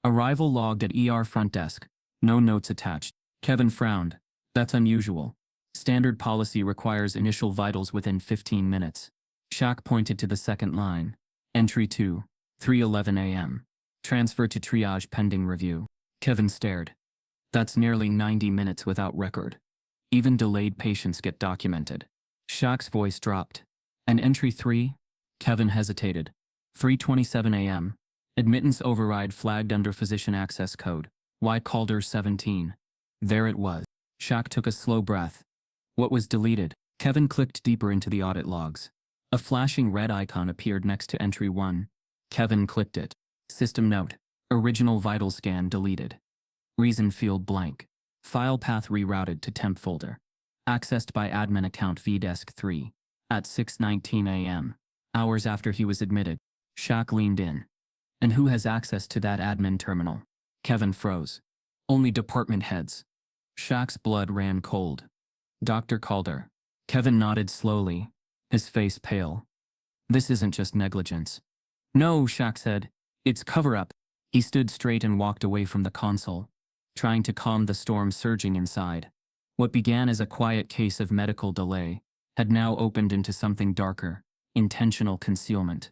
Arrival logged at ER front desk. No notes attached. Kevin frowned. That's unusual. Standard policy requires initial vitals within 15 minutes. Shaq pointed to the second line. Entry 2, 3:11 a.m. Transfer to triage pending review. Kevin stared. That's nearly 90 minutes without record. Even delayed patients get documented. Shaq's voice dropped. And entry 3? Kevin hesitated. 3:27 a.m. Admittance override flagged under physician access code. Y. Calder 17. There it was. Shaq took a slow breath. What was deleted? Kevin clicked deeper into the audit logs. A flashing red icon appeared next to entry 1. Kevin clicked it. System note. Original vital scan deleted. Reason field blank. File path rerouted to temp folder. Accessed by admin account vdesk 3. At 6:19 a.m. Hours after he was admitted. Shaq leaned in. And who has access to that admin terminal? Kevin froze. Only department heads. Shaq's blood ran cold. Dr. Calder. Kevin nodded slowly, his face pale. This isn't just negligence. No, Shaq said. It's cover-up. He stood straight and walked away from the console, trying to calm the storm surging inside. What began as a quiet case of medical delay had now opened into something darker, intentional concealment.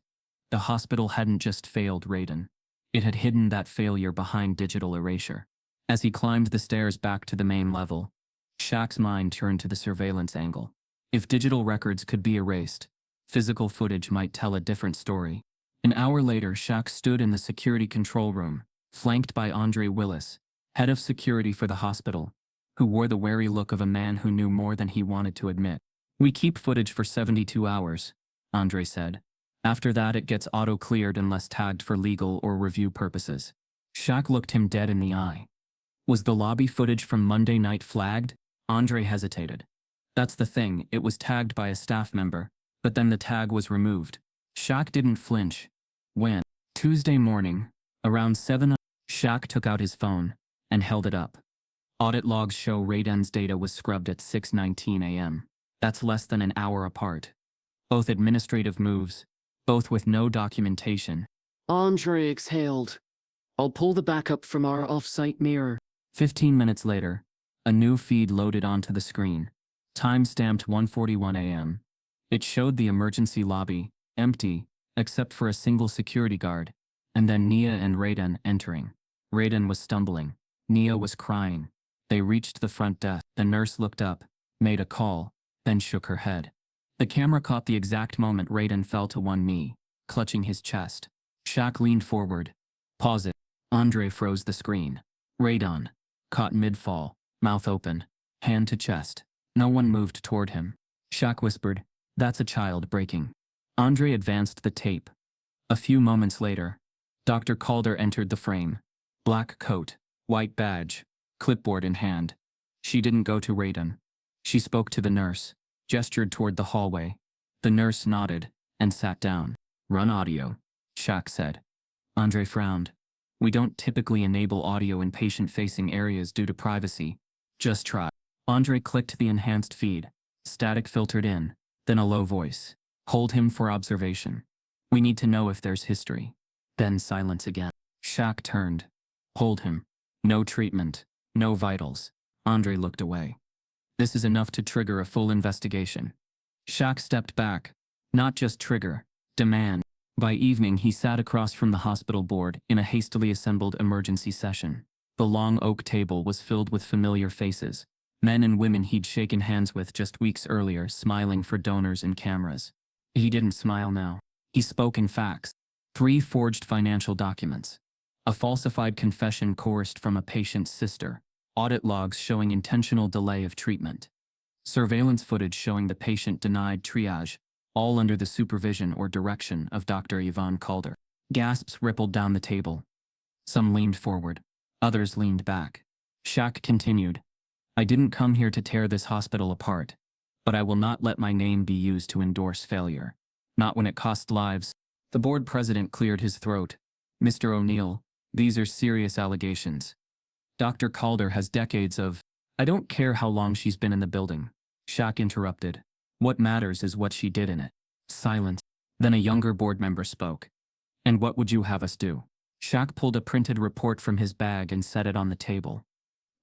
The hospital hadn't just failed Raiden. It had hidden that failure behind digital erasure. As he climbed the stairs back to the main level, Shaq's mind turned to the surveillance angle. If digital records could be erased, physical footage might tell a different story. An hour later, Shaq stood in the security control room, flanked by Andre Willis, head of security for the hospital, who wore the wary look of a man who knew more than he wanted to admit. We keep footage for 72 hours, Andre said. After that it gets auto-cleared unless tagged for legal or review purposes. Shaq looked him dead in the eye. Was the lobby footage from Monday night flagged? Andre hesitated. That's the thing, it was tagged by a staff member, but then the tag was removed. Shaq didn't flinch. When? Tuesday morning, around 7. Shaq took out his phone and held it up. Audit logs show Raiden's data was scrubbed at 6:19 a.m. That's less than an hour apart. Both administrative moves, both with no documentation. Andre exhaled. I'll pull the backup from our off-site mirror. 15 minutes later, a new feed loaded onto the screen. Time-stamped 1:41 a.m. It showed the emergency lobby, empty, except for a single security guard, and then Nia and Raiden entering. Raiden was stumbling. Nia was crying. They reached the front desk. The nurse looked up, made a call, then shook her head. The camera caught the exact moment Raiden fell to one knee, clutching his chest. Shaq leaned forward. Pause it. Andre froze the screen. Raiden, caught mid-fall, mouth open, hand to chest. No one moved toward him. Shaq whispered, "That's a child breaking." Andre advanced the tape. A few moments later, Dr. Calder entered the frame. Black coat, white badge, clipboard in hand. She didn't go to Raiden. She spoke to the nurse, gestured toward the hallway. The nurse nodded and sat down. "Run audio," Shaq said. Andre frowned. "We don't typically enable audio in patient-facing areas due to privacy. Just try." Andre clicked the enhanced feed. Static filtered in, then a low voice. "Hold him for observation. We need to know if there's history." Then silence again. Shaq turned. "Hold him. No treatment. No vitals." Andre looked away. "This is enough to trigger a full investigation." Shaq stepped back. Not just trigger, demand. By evening, he sat across from the hospital board in a hastily assembled emergency session. The long oak table was filled with familiar faces, men and women he'd shaken hands with just weeks earlier, smiling for donors and cameras. He didn't smile now. He spoke in facts. 3 forged financial documents. A falsified confession coerced from a patient's sister. Audit logs showing intentional delay of treatment. Surveillance footage showing the patient denied triage, all under the supervision or direction of Dr. Yvonne Calder. Gasps rippled down the table. Some leaned forward. Others leaned back. Shaq continued, "I didn't come here to tear this hospital apart, but I will not let my name be used to endorse failure. Not when it costs lives." The board president cleared his throat. "Mr. O'Neill, these are serious allegations. Dr. Calder has decades of—" "I don't care how long she's been in the building," Shaq interrupted. "What matters is what she did in it." Silence. Then a younger board member spoke. "And what would you have us do?" Shaq pulled a printed report from his bag and set it on the table.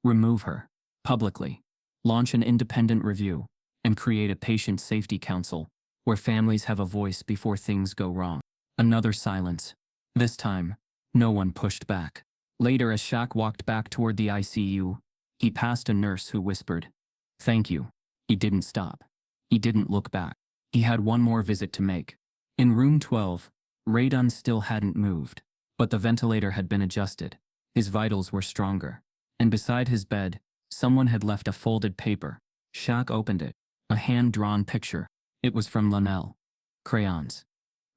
"Remove her. Publicly. Launch an independent review. And create a patient safety council, where families have a voice before things go wrong." Another silence. This time, no one pushed back. Later, as Shaq walked back toward the ICU, he passed a nurse who whispered, "Thank you." He didn't stop. He didn't look back. He had one more visit to make. In room 12, Raiden still hadn't moved, but the ventilator had been adjusted. His vitals were stronger. And beside his bed, someone had left a folded paper. Shaq opened it. A hand-drawn picture. It was from Lanelle. Crayons.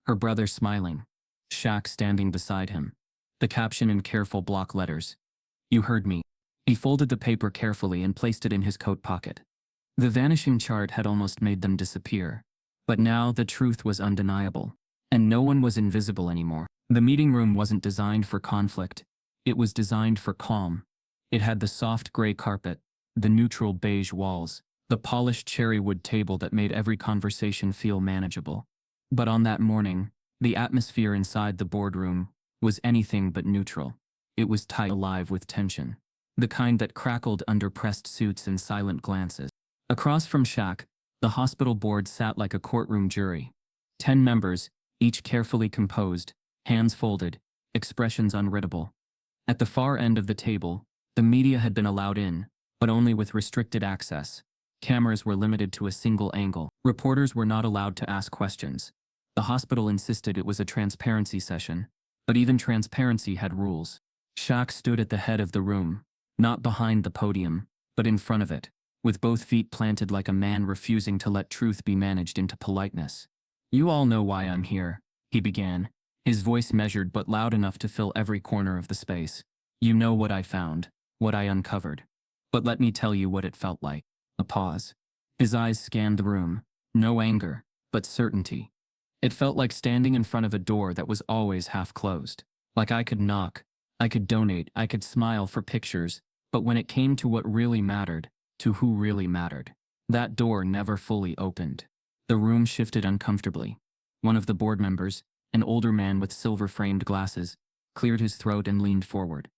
Her brother smiling. Shaq standing beside him. The caption in careful block letters. "You heard me." He folded the paper carefully and placed it in his coat pocket. The vanishing chart had almost made them disappear. But now the truth was undeniable. And no one was invisible anymore. The meeting room wasn't designed for conflict. It was designed for calm. It had the soft gray carpet, the neutral beige walls, the polished cherrywood table that made every conversation feel manageable. But on that morning, the atmosphere inside the boardroom was anything but neutral. It was tight, alive with tension. The kind that crackled under pressed suits and silent glances. Across from Shaq, the hospital board sat like a courtroom jury. 10 members, each carefully composed, hands folded, expressions unreadable. At the far end of the table, the media had been allowed in, but only with restricted access. Cameras were limited to a single angle. Reporters were not allowed to ask questions. The hospital insisted it was a transparency session, but even transparency had rules. Shaq stood at the head of the room, not behind the podium, but in front of it, with both feet planted like a man refusing to let truth be managed into politeness. "You all know why I'm here," he began, his voice measured but loud enough to fill every corner of the space. "You know what I found, what I uncovered. But let me tell you what it felt like." A pause. His eyes scanned the room. No anger, but certainty. It felt like standing in front of a door that was always half closed. Like I could knock, I could donate, I could smile for pictures, but when it came to what really mattered, to who really mattered, that door never fully opened. The room shifted uncomfortably. One of the board members, an older man with silver-framed glasses, cleared his throat and leaned forward.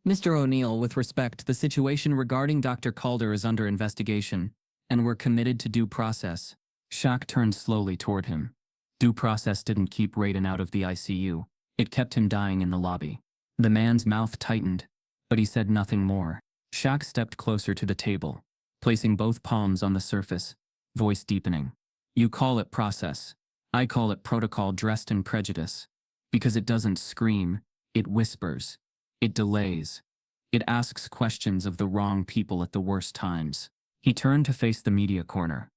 "Mr. O'Neill, with respect, the situation regarding Dr. Calder is under investigation, and we're committed to due process." Shaq turned slowly toward him. Due process didn't keep Raiden out of the ICU. It kept him dying in the lobby. The man's mouth tightened, but he said nothing more. Shaq stepped closer to the table, placing both palms on the surface, voice deepening. You call it process. I call it protocol dressed in prejudice. Because it doesn't scream, it whispers. It delays. It asks questions of the wrong people at the worst times. He turned to face the media corner,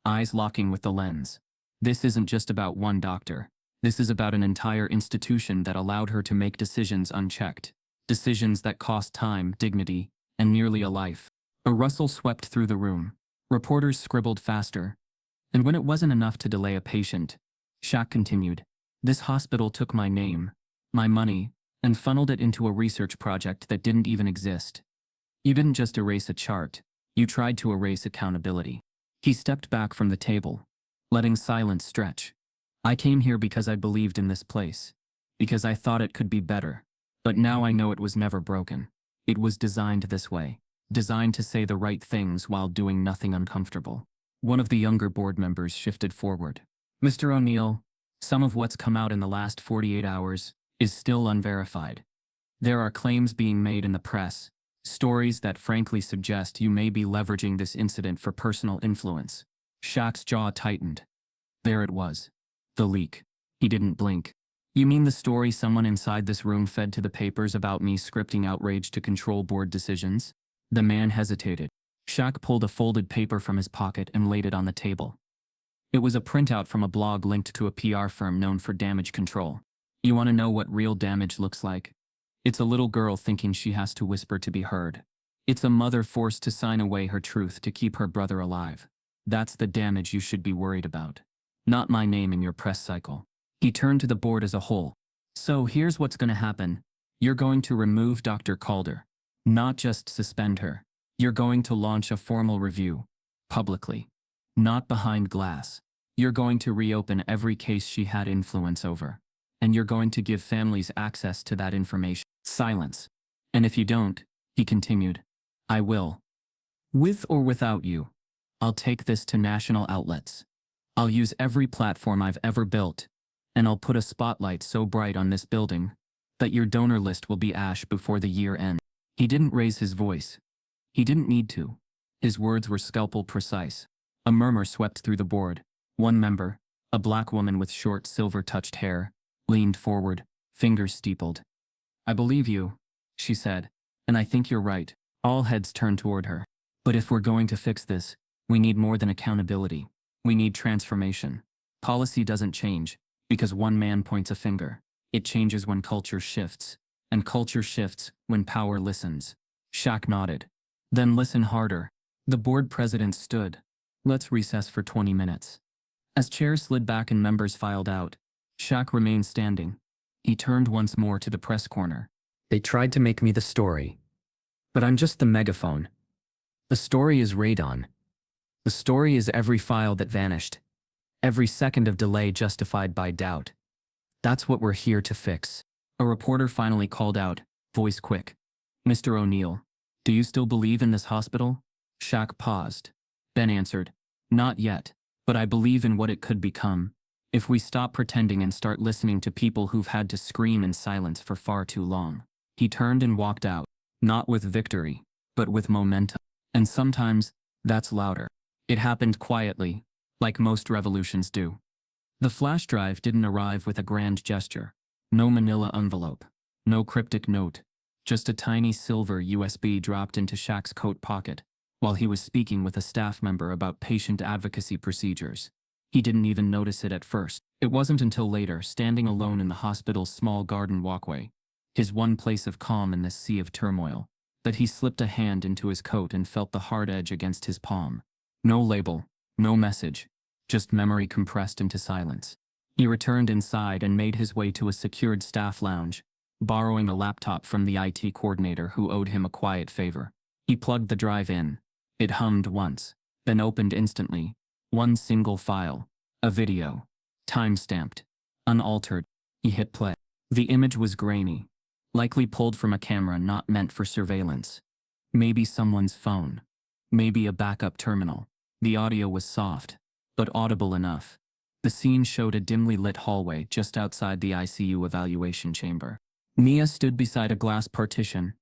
eyes locking with the lens. This isn't just about one doctor. This is about an entire institution that allowed her to make decisions unchecked. Decisions that cost time, dignity, and nearly a life. A rustle swept through the room. Reporters scribbled faster. And when it wasn't enough to delay a patient, Shaq continued, "This hospital took my name, my money, and funneled it into a research project that didn't even exist. You didn't just erase a chart, you tried to erase accountability." He stepped back from the table, letting silence stretch. "I came here because I believed in this place, because I thought it could be better. But now I know it was never broken. It was designed this way, designed to say the right things while doing nothing uncomfortable." One of the younger board members shifted forward. "Mr. O'Neill, some of what's come out in the last 48 hours is still unverified. There are claims being made in the press, stories that frankly suggest you may be leveraging this incident for personal influence." Shaq's jaw tightened. There it was. The leak. He didn't blink. "You mean the story someone inside this room fed to the papers about me scripting outrage to control board decisions?" The man hesitated. Shaq pulled a folded paper from his pocket and laid it on the table. It was a printout from a blog linked to a PR firm known for damage control. "You want to know what real damage looks like? It's a little girl thinking she has to whisper to be heard. It's a mother forced to sign away her truth to keep her brother alive. That's the damage you should be worried about. Not my name in your press cycle." He turned to the board as a whole. "So here's what's going to happen. You're going to remove Dr. Calder. Not just suspend her. You're going to launch a formal review. Publicly. Not behind glass. You're going to reopen every case she had influence over. And you're going to give families access to that information." Silence. "And if you don't," he continued, "I will. With or without you. I'll take this to national outlets. I'll use every platform I've ever built. And I'll put a spotlight so bright on this building that your donor list will be ash before the year ends." He didn't raise his voice. He didn't need to. His words were scalpel precise. A murmur swept through the board. One member, a black woman with short silver-touched hair, leaned forward, fingers steepled. "I believe you," she said, "and I think you're right." All heads turned toward her. "But if we're going to fix this, we need more than accountability. We need transformation. Policy doesn't change because one man points a finger. It changes when culture shifts, and culture shifts when power listens." Shaq nodded. "Then listen harder." The board president stood. "Let's recess for 20 minutes." As chairs slid back and members filed out, Shaq remained standing. He turned once more to the press corner. "They tried to make me the story. But I'm just the megaphone. The story is radon. The story is every file that vanished. Every second of delay justified by doubt. That's what we're here to fix." A reporter finally called out, voice quick. "Mr. O'Neill, do you still believe in this hospital?" Shaq paused. Ben answered, "Not yet, but I believe in what it could become. If we stop pretending and start listening to people who've had to scream in silence for far too long." He turned and walked out, not with victory, but with momentum. And sometimes, that's louder. It happened quietly, like most revolutions do. The flash drive didn't arrive with a grand gesture. No manila envelope. No cryptic note. Just a tiny silver USB dropped into Shaq's coat pocket, while he was speaking with a staff member about patient advocacy procedures. He didn't even notice it at first. It wasn't until later, standing alone in the hospital's small garden walkway, his one place of calm in this sea of turmoil, that he slipped a hand into his coat and felt the hard edge against his palm. No label, no message, just memory compressed into silence. He returned inside and made his way to a secured staff lounge, borrowing a laptop from the IT coordinator who owed him a quiet favor. He plugged the drive in. It hummed once, then opened instantly. One single file. A video. Time-stamped. Unaltered. He hit play. The image was grainy, likely pulled from a camera not meant for surveillance. Maybe someone's phone. Maybe a backup terminal. The audio was soft, but audible enough. The scene showed a dimly lit hallway just outside the ICU evaluation chamber. Mia stood beside a glass partition,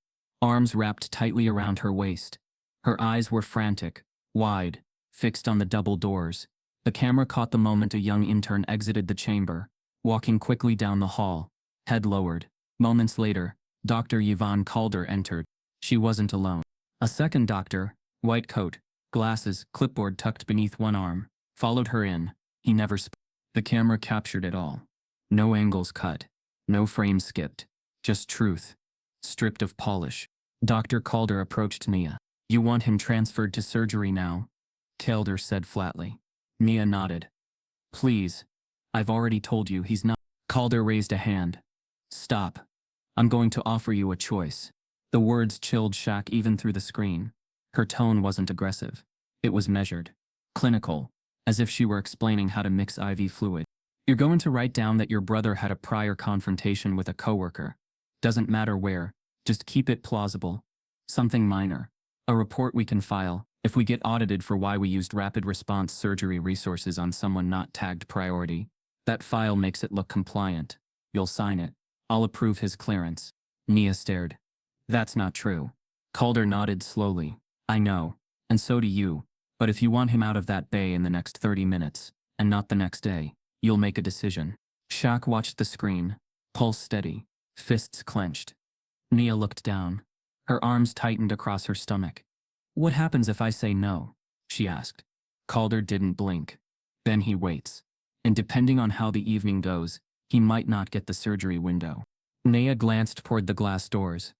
arms wrapped tightly around her waist. Her eyes were frantic, wide, fixed on the double doors, The camera caught the moment a young intern exited the chamber, walking quickly down the hall, head lowered. Moments later, Dr. Yvonne Calder entered. She wasn't alone. A second doctor, white coat, glasses, clipboard tucked beneath one arm, followed her in. He never spoke. The camera captured it all. No angles cut. No frames skipped. Just truth. Stripped of polish. Dr. Calder approached Nia. "You want him transferred to surgery now?" Calder said flatly. Nia nodded. "Please. I've already told you he's not." Calder raised a hand. "Stop. I'm going to offer you a choice." The words chilled Shaq even through the screen. Her tone wasn't aggressive. It was measured. Clinical. As if she were explaining how to mix IV fluid. "You're going to write down that your brother had a prior confrontation with a coworker. Doesn't matter where. Just keep it plausible. Something minor. A report we can file if we get audited for why we used rapid response surgery resources on someone not tagged priority. That file makes it look compliant. You'll sign it. I'll approve his clearance." Nia stared. "That's not true." Calder nodded slowly. "I know. And so do you. But if you want him out of that bay in the next 30 minutes, and not the next day, you'll make a decision." Shaq watched the screen, pulse steady, fists clenched. Nia looked down. Her arms tightened across her stomach. "What happens if I say no?" she asked. Calder didn't blink. "Then he waits. And depending on how the evening goes, he might not get the surgery window." Nia glanced toward the glass doors.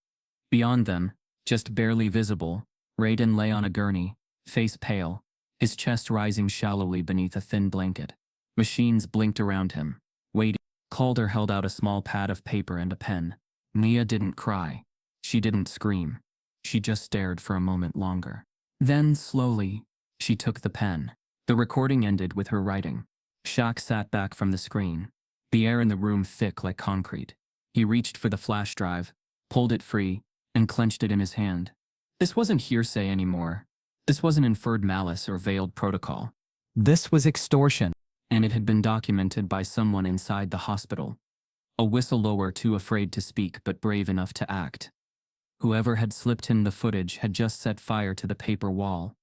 Beyond them, just barely visible, Raiden lay on a gurney, face pale, his chest rising shallowly beneath a thin blanket. Machines blinked around him, waiting. Calder held out a small pad of paper and a pen. Nia didn't cry. She didn't scream. She just stared for a moment longer. Then, slowly, she took the pen. The recording ended with her writing. Shaq sat back from the screen, the air in the room thick like concrete. He reached for the flash drive, pulled it free, and clenched it in his hand. This wasn't hearsay anymore. This wasn't inferred malice or veiled protocol. This was extortion. And it had been documented by someone inside the hospital. A whistleblower too afraid to speak but brave enough to act. Whoever had slipped him the footage had just set fire to the paper wall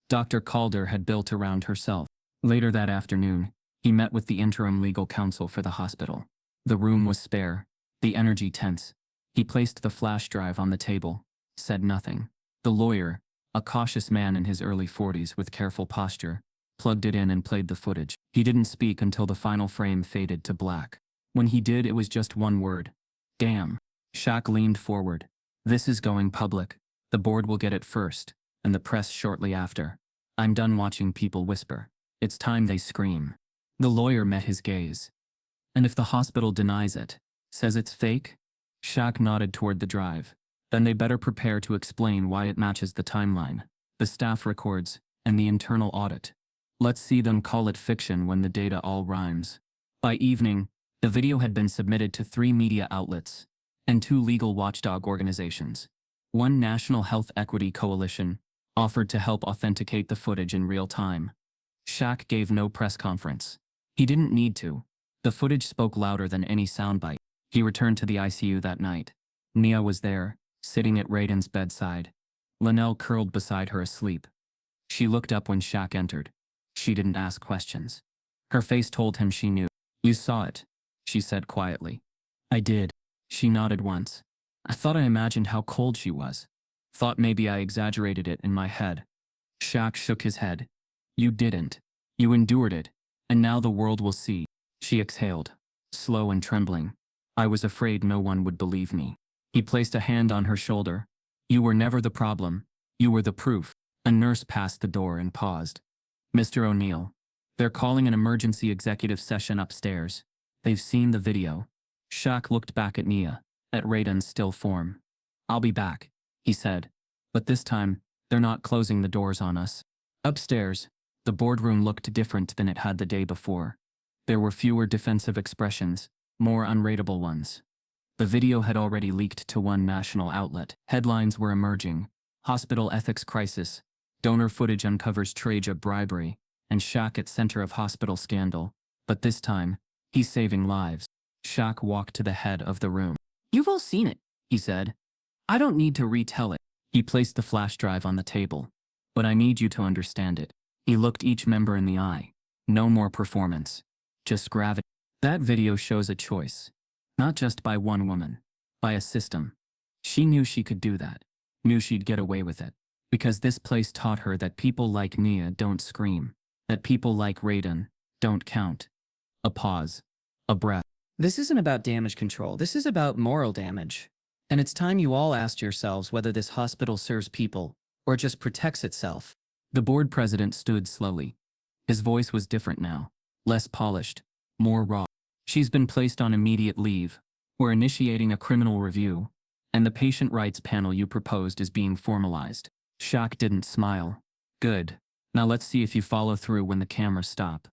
Dr. Calder had built around herself. Later that afternoon, he met with the interim legal counsel for the hospital. The room was spare, the energy tense. He placed the flash drive on the table, said nothing. The lawyer, a cautious man in his early 40s with careful posture, plugged it in and played the footage. He didn't speak until the final frame faded to black. When he did, it was just one word. "Damn." Shaq leaned forward. "This is going public. The board will get it first, and the press shortly after. I'm done watching people whisper. It's time they scream." The lawyer met his gaze. "And if the hospital denies it, says it's fake?" Shaq nodded toward the drive. "Then they better prepare to explain why it matches the timeline, the staff records, and the internal audit. Let's see them call it fiction when the data all rhymes." By evening, the video had been submitted to 3 media outlets and 2 legal watchdog organizations. One National Health Equity Coalition offered to help authenticate the footage in real time. Shaq gave no press conference. He didn't need to. The footage spoke louder than any soundbite. He returned to the ICU that night. Nia was there, sitting at Raiden's bedside. Linnell curled beside her asleep. She looked up when Shaq entered. She didn't ask questions. Her face told him she knew. "You saw it," she said quietly. "I did." She nodded once. "I thought I imagined how cold she was. Thought maybe I exaggerated it in my head." Shaq shook his head. "You didn't. You endured it. And now the world will see." She exhaled, slow and trembling. "I was afraid no one would believe me." He placed a hand on her shoulder. "You were never the problem. You were the proof." A nurse passed the door and paused. "Mr. O'Neill, they're calling an emergency executive session upstairs. They've seen the video." Shaq looked back at Nia, at Raiden's still form. "I'll be back," he said. "But this time, they're not closing the doors on us." Upstairs, the boardroom looked different than it had the day before. There were fewer defensive expressions, more unreadable ones. The video had already leaked to one national outlet. Headlines were emerging. Hospital ethics crisis. Donor footage uncovers Traja bribery. And Shaq at center of hospital scandal. But this time, he's saving lives. Shaq walked to the head of the room. "You've all seen it," he said. "I don't need to retell it." He placed the flash drive on the table. "But I need you to understand it." He looked each member in the eye. No more performance. Just gravity. That video shows a choice. Not just by one woman. By a system. She knew she could do that. Knew she'd get away with it. Because this place taught her that people like Nia don't scream. That people like Raiden don't count. A pause. A breath. This isn't about damage control. This is about moral damage. And it's time you all asked yourselves whether this hospital serves people or just protects itself. The board president stood slowly. His voice was different now. Less polished. More raw. She's been placed on immediate leave. We're initiating a criminal review. And the patient rights panel you proposed is being formalized. Shaq didn't smile. Good. Now let's see if you follow through when the cameras stop.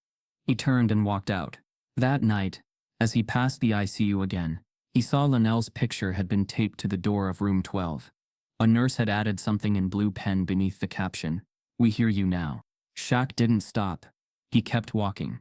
He turned and walked out. That night, as he passed the ICU again, he saw Linnell's picture had been taped to the door of room 12. A nurse had added something in blue pen beneath the caption, "We hear you now." Shaq didn't stop. He kept walking.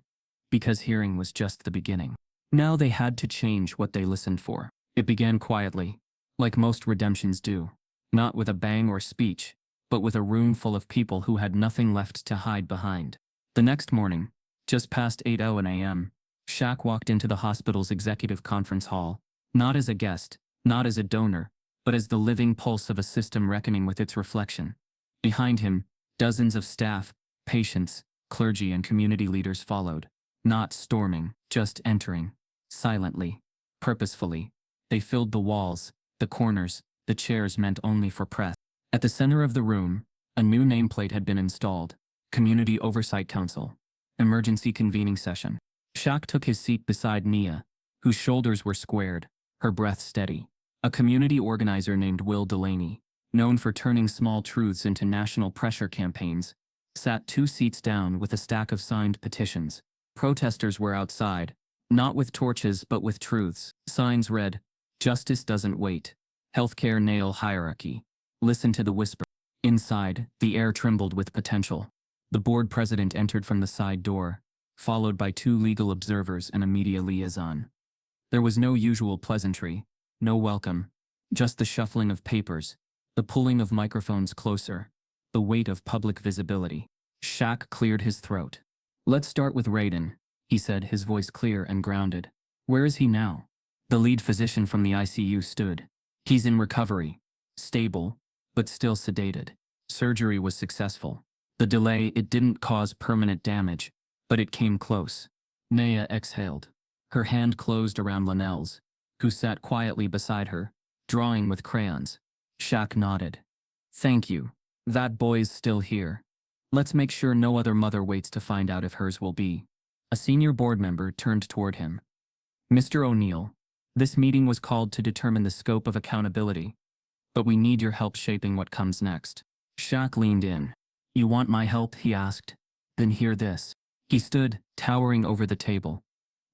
Because hearing was just the beginning. Now they had to change what they listened for. It began quietly, like most redemptions do. Not with a bang or speech, but with a room full of people who had nothing left to hide behind. The next morning, just past 8:00 a.m., Shaq walked into the hospital's executive conference hall, not as a guest, not as a donor, but as the living pulse of a system reckoning with its reflection. Behind him, dozens of staff, patients, clergy and community leaders followed, not storming, just entering, silently, purposefully. They filled the walls, the corners, the chairs meant only for press. At the center of the room, a new nameplate had been installed, Community Oversight Council, Emergency Convening Session. Shaq took his seat beside Nia, whose shoulders were squared, her breath steady. A community organizer named Will Delaney, known for turning small truths into national pressure campaigns, sat 2 seats down with a stack of signed petitions. Protesters were outside, not with torches but with truths. Signs read, "Justice doesn't wait. Healthcare nail hierarchy. Listen to the whisper." Inside, the air trembled with potential. The board president entered from the side door, followed by 2 legal observers and a media liaison. There was no usual pleasantry, no welcome, just the shuffling of papers, the pulling of microphones closer, the weight of public visibility. Shaq cleared his throat. "Let's start with Raiden," he said, his voice clear and grounded. "Where is he now?" The lead physician from the ICU stood. "He's in recovery. Stable, but still sedated. Surgery was successful. The delay, it didn't cause permanent damage, but it came close." Nia exhaled. Her hand closed around Linnell's, who sat quietly beside her, drawing with crayons. Shaq nodded. "Thank you. That boy's still here. Let's make sure no other mother waits to find out if hers will be." A senior board member turned toward him. "Mr. O'Neill, this meeting was called to determine the scope of accountability, but we need your help shaping what comes next." Shaq leaned in. "You want my help?" he asked. "Then hear this." He stood, towering over the table.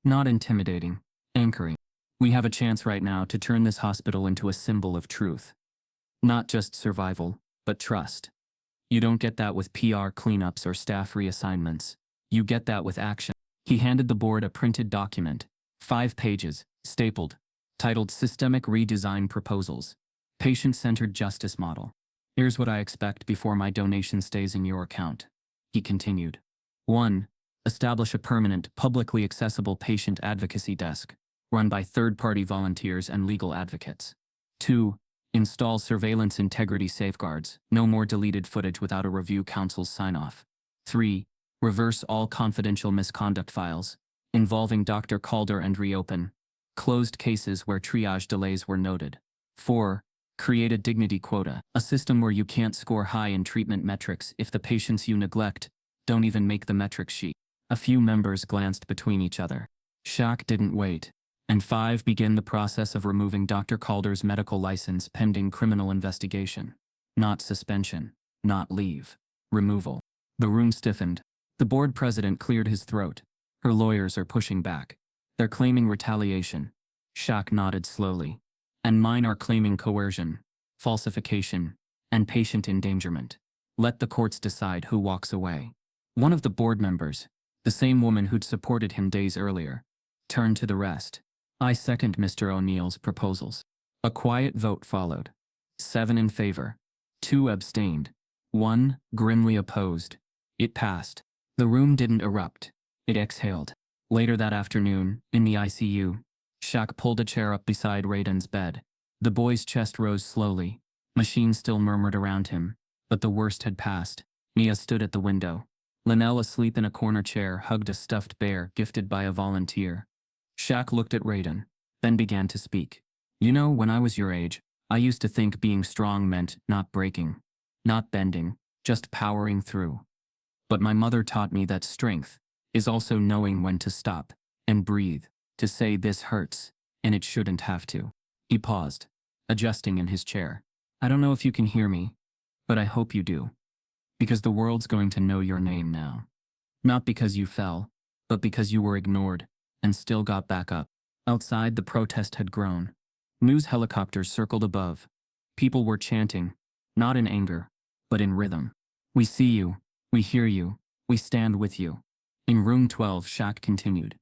Not intimidating, anchoring. "We have a chance right now to turn this hospital into a symbol of truth. Not just survival, but trust. You don't get that with PR cleanups or staff reassignments. You get that with action." He handed the board a printed document, 5 pages, stapled, titled Systemic Redesign Proposals, Patient-Centered Justice Model. "Here's what I expect before my donation stays in your account," he continued. 1. Establish a permanent, publicly accessible patient advocacy desk, run by third-party volunteers and legal advocates. 2. Install surveillance integrity safeguards, no more deleted footage without a review council's sign-off. 3. Reverse all confidential misconduct files, involving Dr. Calder and reopen closed cases where triage delays were noted. 4. Create a dignity quota, a system where you can't score high in treatment metrics if the patients you neglect don't even make the metric sheet. A few members glanced between each other. Shaq didn't wait. And 5. Begin the process of removing Dr. Calder's medical license pending criminal investigation. Not suspension. Not leave. Removal. The room stiffened. The board president cleared his throat. Her lawyers are pushing back. They're claiming retaliation. Shaq nodded slowly. And mine are claiming coercion, falsification, and patient endangerment. Let the courts decide who walks away. One of the board members, the same woman who'd supported him days earlier, turned to the rest. "I second Mr. O'Neill's proposals." A quiet vote followed. 7 in favor. 2 abstained. 1 grimly opposed. It passed. The room didn't erupt. It exhaled. Later that afternoon, in the ICU, Shaq pulled a chair up beside Raiden's bed. The boy's chest rose slowly. Machines still murmured around him, but the worst had passed. Mia stood at the window. Linnell, asleep in a corner chair, hugged a stuffed bear gifted by a volunteer. Shaq looked at Raiden, then began to speak. You know, when I was your age, I used to think being strong meant not breaking, not bending, just powering through. But my mother taught me that strength is also knowing when to stop and breathe, to say this hurts, and it shouldn't have to. He paused, adjusting in his chair. I don't know if you can hear me, but I hope you do. Because the world's going to know your name now. Not because you fell, but because you were ignored and still got back up. Outside, the protest had grown. News helicopters circled above. People were chanting, not in anger, but in rhythm. We see you. We hear you. We stand with you. In room 12, Shaq continued.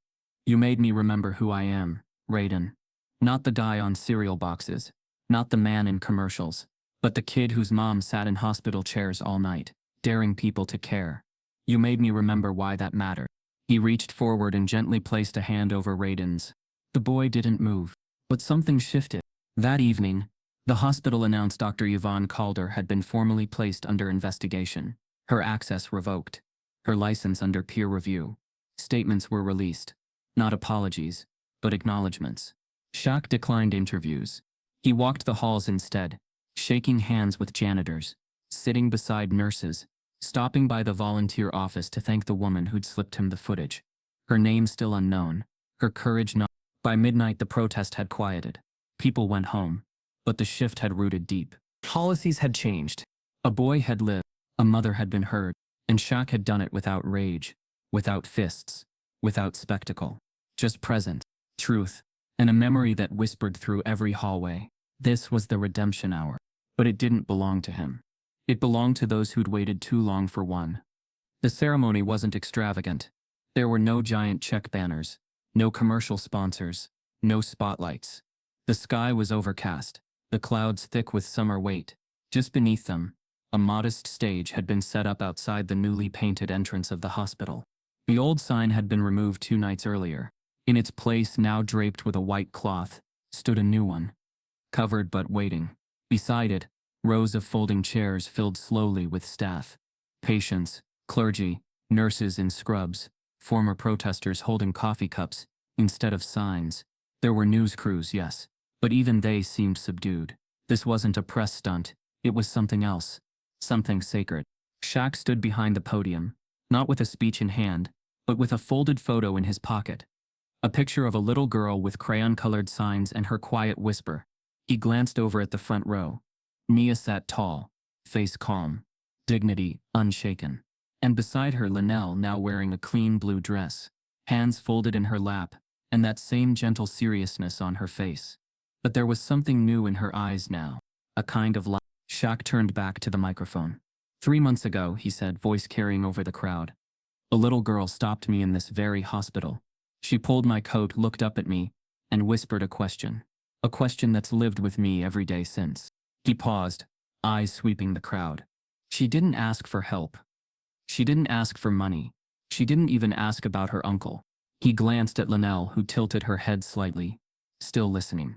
You made me remember who I am, Raiden. Not the guy on cereal boxes. Not the man in commercials. But the kid whose mom sat in hospital chairs all night, daring people to care. You made me remember why that mattered. He reached forward and gently placed a hand over Raiden's. The boy didn't move, but something shifted. That evening, the hospital announced Dr. Yvonne Calder had been formally placed under investigation. Her access revoked. Her license under peer review. Statements were released. Not apologies, but acknowledgments. Shaq declined interviews. He walked the halls instead, shaking hands with janitors, sitting beside nurses, stopping by the volunteer office to thank the woman who'd slipped him the footage. Her name still unknown, her courage not. By midnight, the protest had quieted. People went home, but the shift had rooted deep. Policies had changed. A boy had lived, a mother had been hurt, and Shaq had done it without rage, without fists, without spectacle. Just presence, truth, and a memory that whispered through every hallway. This was the redemption hour. But it didn't belong to him. It belonged to those who'd waited too long for one. The ceremony wasn't extravagant. There were no giant check banners, no commercial sponsors, no spotlights. The sky was overcast, the clouds thick with summer weight. Just beneath them, a modest stage had been set up outside the newly painted entrance of the hospital. The old sign had been removed 2 nights earlier. In its place, now draped with a white cloth, stood a new one. Covered but waiting. Beside it, rows of folding chairs filled slowly with staff. Patients, clergy, nurses in scrubs, former protesters holding coffee cups instead of signs. There were news crews, yes, but even they seemed subdued. This wasn't a press stunt, it was something else. Something sacred. Shaq stood behind the podium, not with a speech in hand, but with a folded photo in his pocket. A picture of a little girl with crayon-colored signs and her quiet whisper. He glanced over at the front row. Mia sat tall, face calm, dignity unshaken. And beside her, Linnell, now wearing a clean blue dress, hands folded in her lap, and that same gentle seriousness on her face. But there was something new in her eyes now, a kind of light. Shaq turned back to the microphone. 3 months ago, he said, voice carrying over the crowd. A little girl stopped me in this very hospital. She pulled my coat, looked up at me, and whispered a question. A question that's lived with me every day since. He paused, eyes sweeping the crowd. She didn't ask for help. She didn't ask for money. She didn't even ask about her uncle. He glanced at Linnell, who tilted her head slightly, still listening.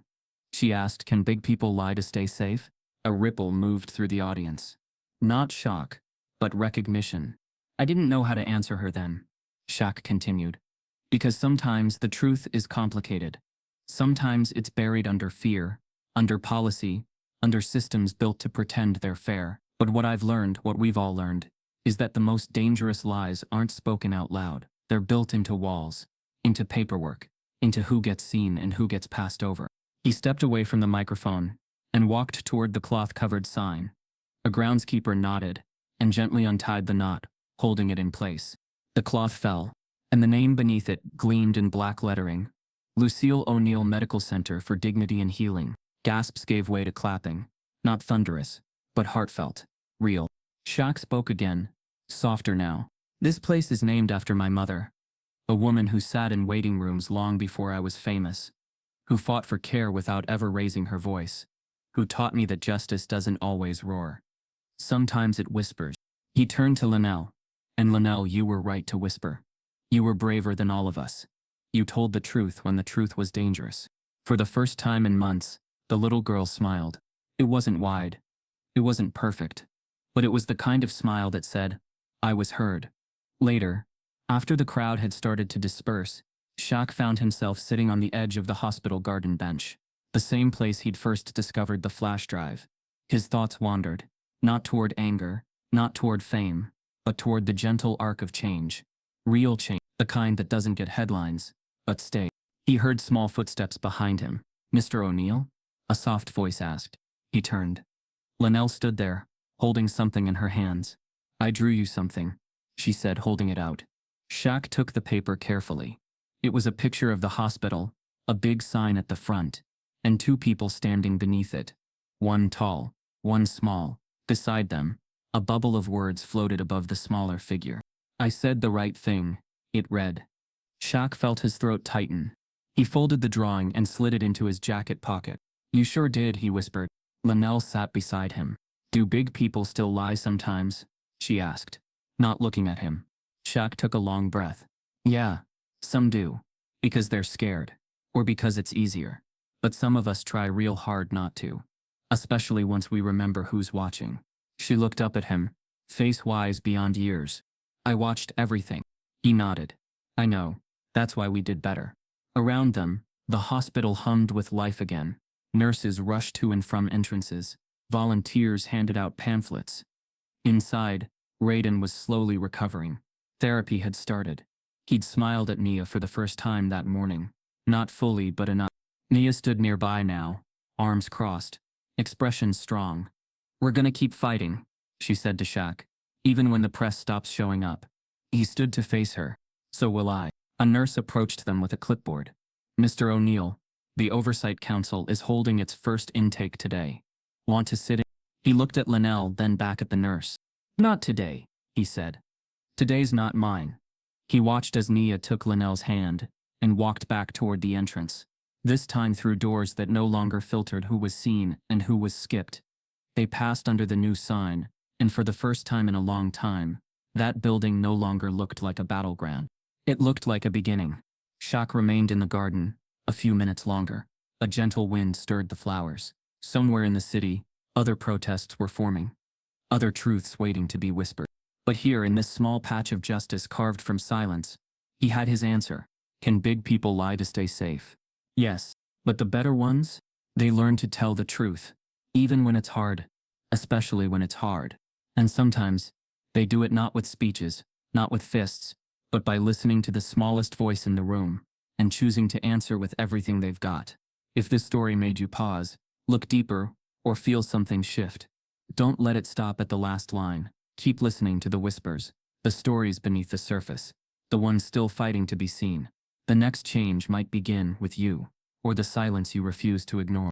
She asked, can big people lie to stay safe? A ripple moved through the audience. Not shock, but recognition. I didn't know how to answer her then, Shaq continued. Because sometimes the truth is complicated. Sometimes it's buried under fear, under policy, under systems built to pretend they're fair. But what I've learned, what we've all learned, is that the most dangerous lies aren't spoken out loud. They're built into walls, into paperwork, into who gets seen and who gets passed over. He stepped away from the microphone and walked toward the cloth-covered sign. A groundskeeper nodded and gently untied the knot, holding it in place. The cloth fell, and the name beneath it gleamed in black lettering. Lucille O'Neill Medical Center for Dignity and Healing. Gasps gave way to clapping, not thunderous, but heartfelt, real. Shaq spoke again, softer now. This place is named after my mother, a woman who sat in waiting rooms long before I was famous, who fought for care without ever raising her voice, who taught me that justice doesn't always roar. Sometimes it whispers. He turned to Linnell, and Linnell, you were right to whisper. You were braver than all of us. You told the truth when the truth was dangerous. For the first time in months, the little girl smiled. It wasn't wide. It wasn't perfect. But it was the kind of smile that said, I was heard. Later, after the crowd had started to disperse, Shaq found himself sitting on the edge of the hospital garden bench, the same place he'd first discovered the flash drive. His thoughts wandered, not toward anger, not toward fame, but toward the gentle arc of change. Real change, the kind that doesn't get headlines, but stays. He heard small footsteps behind him. Mr. O'Neill? A soft voice asked. He turned. Linnell stood there, holding something in her hands. I drew you something, she said, holding it out. Shaq took the paper carefully. It was a picture of the hospital, a big sign at the front, and two people standing beneath it. One tall, one small. Beside them, a bubble of words floated above the smaller figure. I said the right thing, it read. Shaq felt his throat tighten. He folded the drawing and slid it into his jacket pocket. You sure did, he whispered. Linnell sat beside him. Do big people still lie sometimes? She asked, not looking at him. Shaq took a long breath. Yeah, some do. Because they're scared. Or because it's easier. But some of us try real hard not to. Especially once we remember who's watching. She looked up at him, face wise beyond years. I watched everything. He nodded. I know. That's why we did better. Around them, the hospital hummed with life again. Nurses rushed to and from entrances. Volunteers handed out pamphlets. Inside, Raiden was slowly recovering. Therapy had started. He'd smiled at Nia for the first time that morning. Not fully, but enough. Nia stood nearby now, arms crossed, expression strong. We're gonna keep fighting, she said to Shaq, even when the press stops showing up. He stood to face her. So will I. A nurse approached them with a clipboard. Mr. O'Neill, the Oversight Council is holding its first intake today. Want to sit in? He looked at Linnell, then back at the nurse. Not today, he said. Today's not mine. He watched as Nia took Linnell's hand and walked back toward the entrance, this time through doors that no longer filtered who was seen and who was skipped. They passed under the new sign, and for the first time in a long time, that building no longer looked like a battleground. It looked like a beginning. Shaq remained in the garden a few minutes longer. A gentle wind stirred the flowers. Somewhere in the city, other protests were forming. Other truths waiting to be whispered. But here, in this small patch of justice carved from silence, he had his answer. Can big people lie to stay safe? Yes. But the better ones? They learn to tell the truth. Even when it's hard. Especially when it's hard. And sometimes, they do it not with speeches, not with fists, but by listening to the smallest voice in the room, and choosing to answer with everything they've got. If this story made you pause, look deeper, or feel something shift, don't let it stop at the last line. Keep listening to the whispers, the stories beneath the surface, the ones still fighting to be seen. The next change might begin with you, or the silence you refuse to ignore.